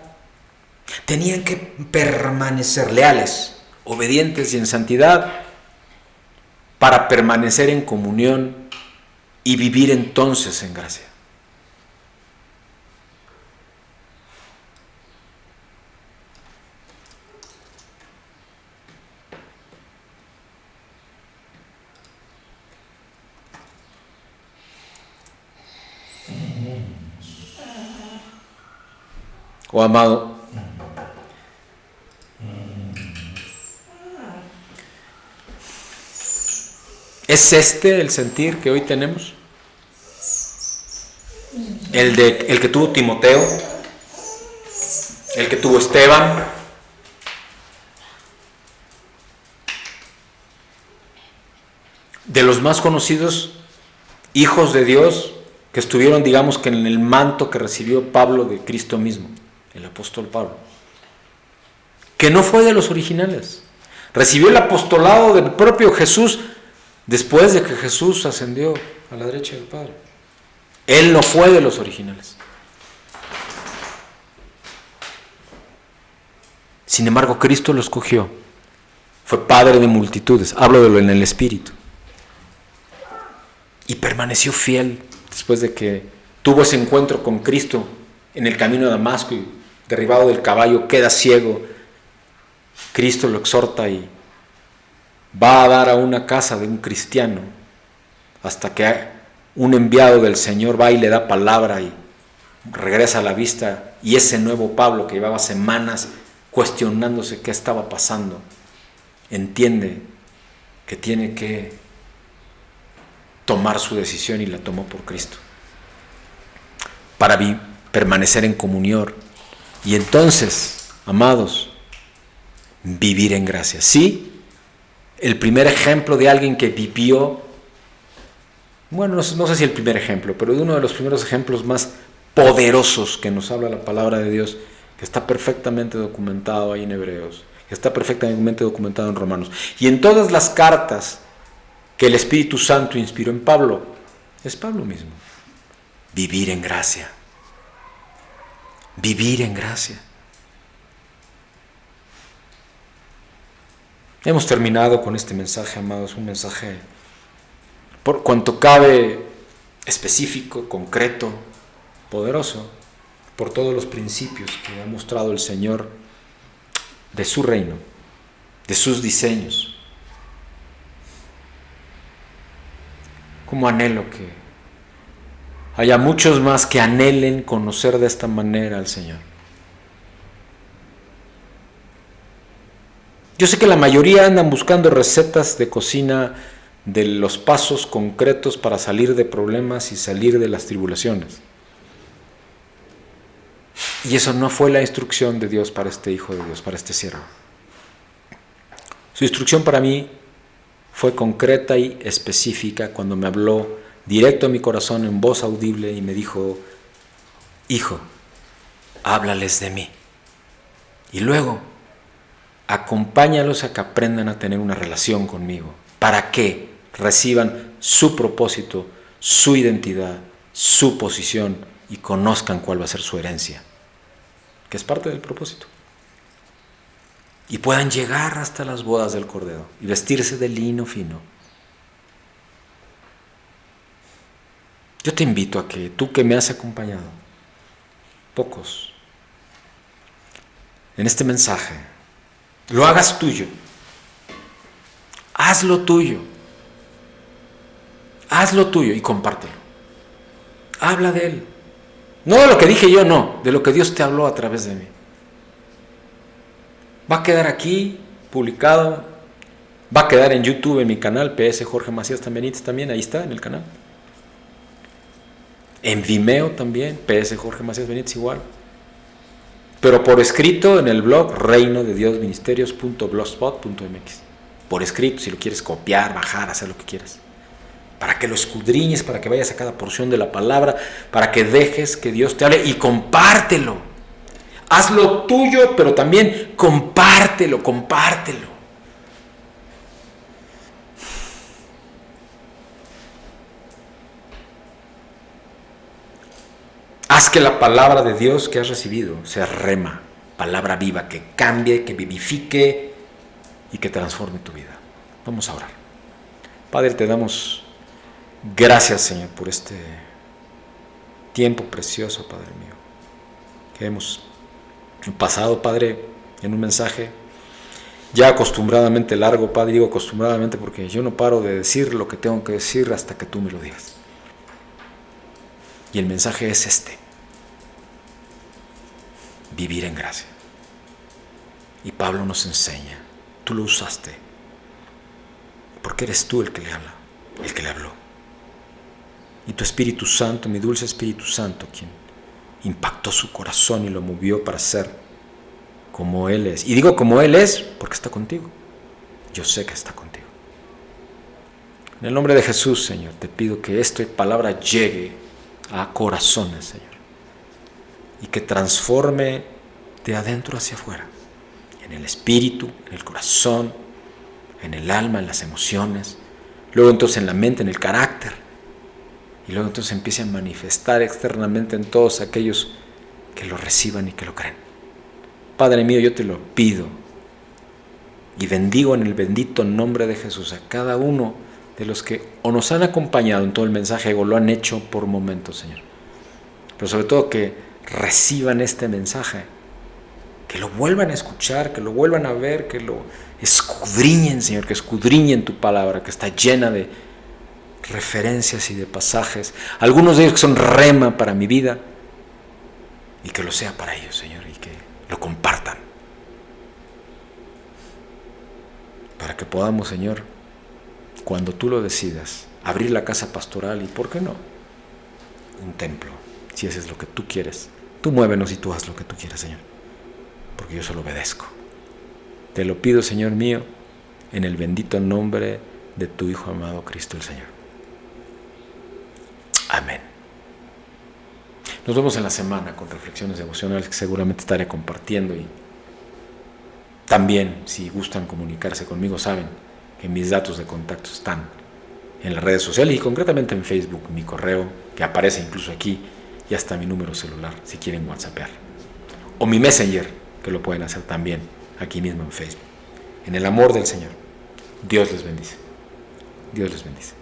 tenían que permanecer leales, obedientes y en santidad, para permanecer en comunión y vivir entonces en gracia. Oh, amado, ¿es este el sentir que hoy tenemos? El que tuvo Timoteo, el que tuvo Esteban, de los más conocidos hijos de Dios que estuvieron, digamos, que en el manto que recibió Pablo de Cristo mismo, el apóstol Pablo, que no fue de los originales, recibió el apostolado del propio Jesús después de que Jesús ascendió a la derecha del Padre. Él no fue de los originales. Sin embargo, Cristo lo escogió. Fue padre de multitudes. Hablo de lo en el Espíritu. Y permaneció fiel después de que tuvo ese encuentro con Cristo en el camino de Damasco y derribado del caballo queda ciego. Cristo lo exhorta y va a dar a una casa de un cristiano hasta que un enviado del Señor va y le da palabra y regresa a la vista, y ese nuevo Pablo que llevaba semanas cuestionándose qué estaba pasando, entiende que tiene que tomar su decisión y la tomó por Cristo para permanecer en comunión y entonces, amados, vivir en gracia. Sí, el primer ejemplo de alguien que vivió, bueno, no sé si el primer ejemplo, pero de uno de los primeros ejemplos más poderosos que nos habla la palabra de Dios, que está perfectamente documentado ahí en Hebreos, que está perfectamente documentado en Romanos, y en todas las cartas que el Espíritu Santo inspiró en Pablo, es Pablo mismo. Vivir en gracia. Vivir en gracia. Hemos terminado con este mensaje, amados, un mensaje por cuanto cabe específico, concreto, poderoso, por todos los principios que ha mostrado el Señor de su reino, de sus diseños. Como anhelo que haya muchos más que anhelen conocer de esta manera al Señor. Yo sé que la mayoría andan buscando recetas de cocina de los pasos concretos para salir de problemas y salir de las tribulaciones. Y eso no fue la instrucción de Dios para este hijo de Dios, para este siervo. Su instrucción para mí fue concreta y específica cuando me habló directo a mi corazón en voz audible y me dijo: hijo, háblales de mí. Y luego, acompáñalos a que aprendan a tener una relación conmigo, para que reciban su propósito, su identidad, su posición y conozcan cuál va a ser su herencia, que es parte del propósito. Y puedan llegar hasta las bodas del Cordero y vestirse de lino fino. Yo te invito a que tú que me has acompañado, pocos, en este mensaje, lo hagas tuyo. Hazlo tuyo. Hazlo tuyo y compártelo. Habla de él. No de lo que dije yo, no, de lo que Dios te habló a través de mí. Va a quedar aquí publicado, va a quedar en YouTube, en mi canal, PS Jorge Macías también, ahí está, en el canal. En Vimeo también, PS Jorge Macías Benítez igual. Pero por escrito en el blog reinodediosministerios.blogspot.mx. Por escrito, si lo quieres copiar, bajar, hacer lo que quieras. Para que lo escudriñes, para que vayas a cada porción de la palabra, para que dejes que Dios te hable y compártelo. Hazlo tuyo, pero también compártelo. Haz que la palabra de Dios que has recibido sea rema, palabra viva, que cambie, que vivifique y que transforme tu vida. Vamos a orar. Padre, te damos gracias, Señor, por este tiempo precioso, Padre mío, que hemos pasado, Padre, en un mensaje ya acostumbradamente largo, Padre. Digo acostumbradamente porque yo no paro de decir lo que tengo que decir hasta que tú me lo digas. Y el mensaje es este: vivir en gracia. Y Pablo nos enseña, tú lo usaste, porque eres tú el que le habla, el que le habló. Y tu Espíritu Santo, mi dulce Espíritu Santo, quien impactó su corazón y lo movió para ser como Él es. Y digo como Él es porque está contigo. Yo sé que está contigo. En el nombre de Jesús, Señor, te pido que esta palabra llegue a corazones, Señor, y que transforme de adentro hacia afuera, en el espíritu, en el corazón, en el alma, en las emociones, luego entonces en la mente, en el carácter, y luego entonces empiece a manifestar externamente en todos aquellos que lo reciban y que lo creen. Padre mío, yo te lo pido y bendigo en el bendito nombre de Jesús a cada uno de los que o nos han acompañado en todo el mensaje o lo han hecho por momentos, Señor. Pero sobre todo que reciban este mensaje, que lo vuelvan a escuchar, que lo vuelvan a ver, que lo escudriñen, Señor, que escudriñen tu palabra, que está llena de referencias y de pasajes, algunos de ellos que son rema para mi vida, y que lo sea para ellos, Señor, y que lo compartan, para que podamos, Señor, cuando tú lo decidas, abrir la casa pastoral y, ¿por qué no?, un templo, si ese es lo que tú quieres. Tú muévenos y tú haz lo que tú quieras, Señor, porque yo solo obedezco. Te lo pido, Señor mío, en el bendito nombre de tu Hijo amado, Cristo el Señor. Amén. Nos vemos en la semana con reflexiones devocionales que seguramente estaré compartiendo, y también, si gustan comunicarse conmigo, saben que mis datos de contacto están en las redes sociales y concretamente en Facebook, mi correo, que aparece incluso aquí, y hasta mi número celular, si quieren whatsappear. O mi Messenger, que lo pueden hacer también aquí mismo en Facebook. En el amor del Señor. Dios les bendice. Dios les bendice.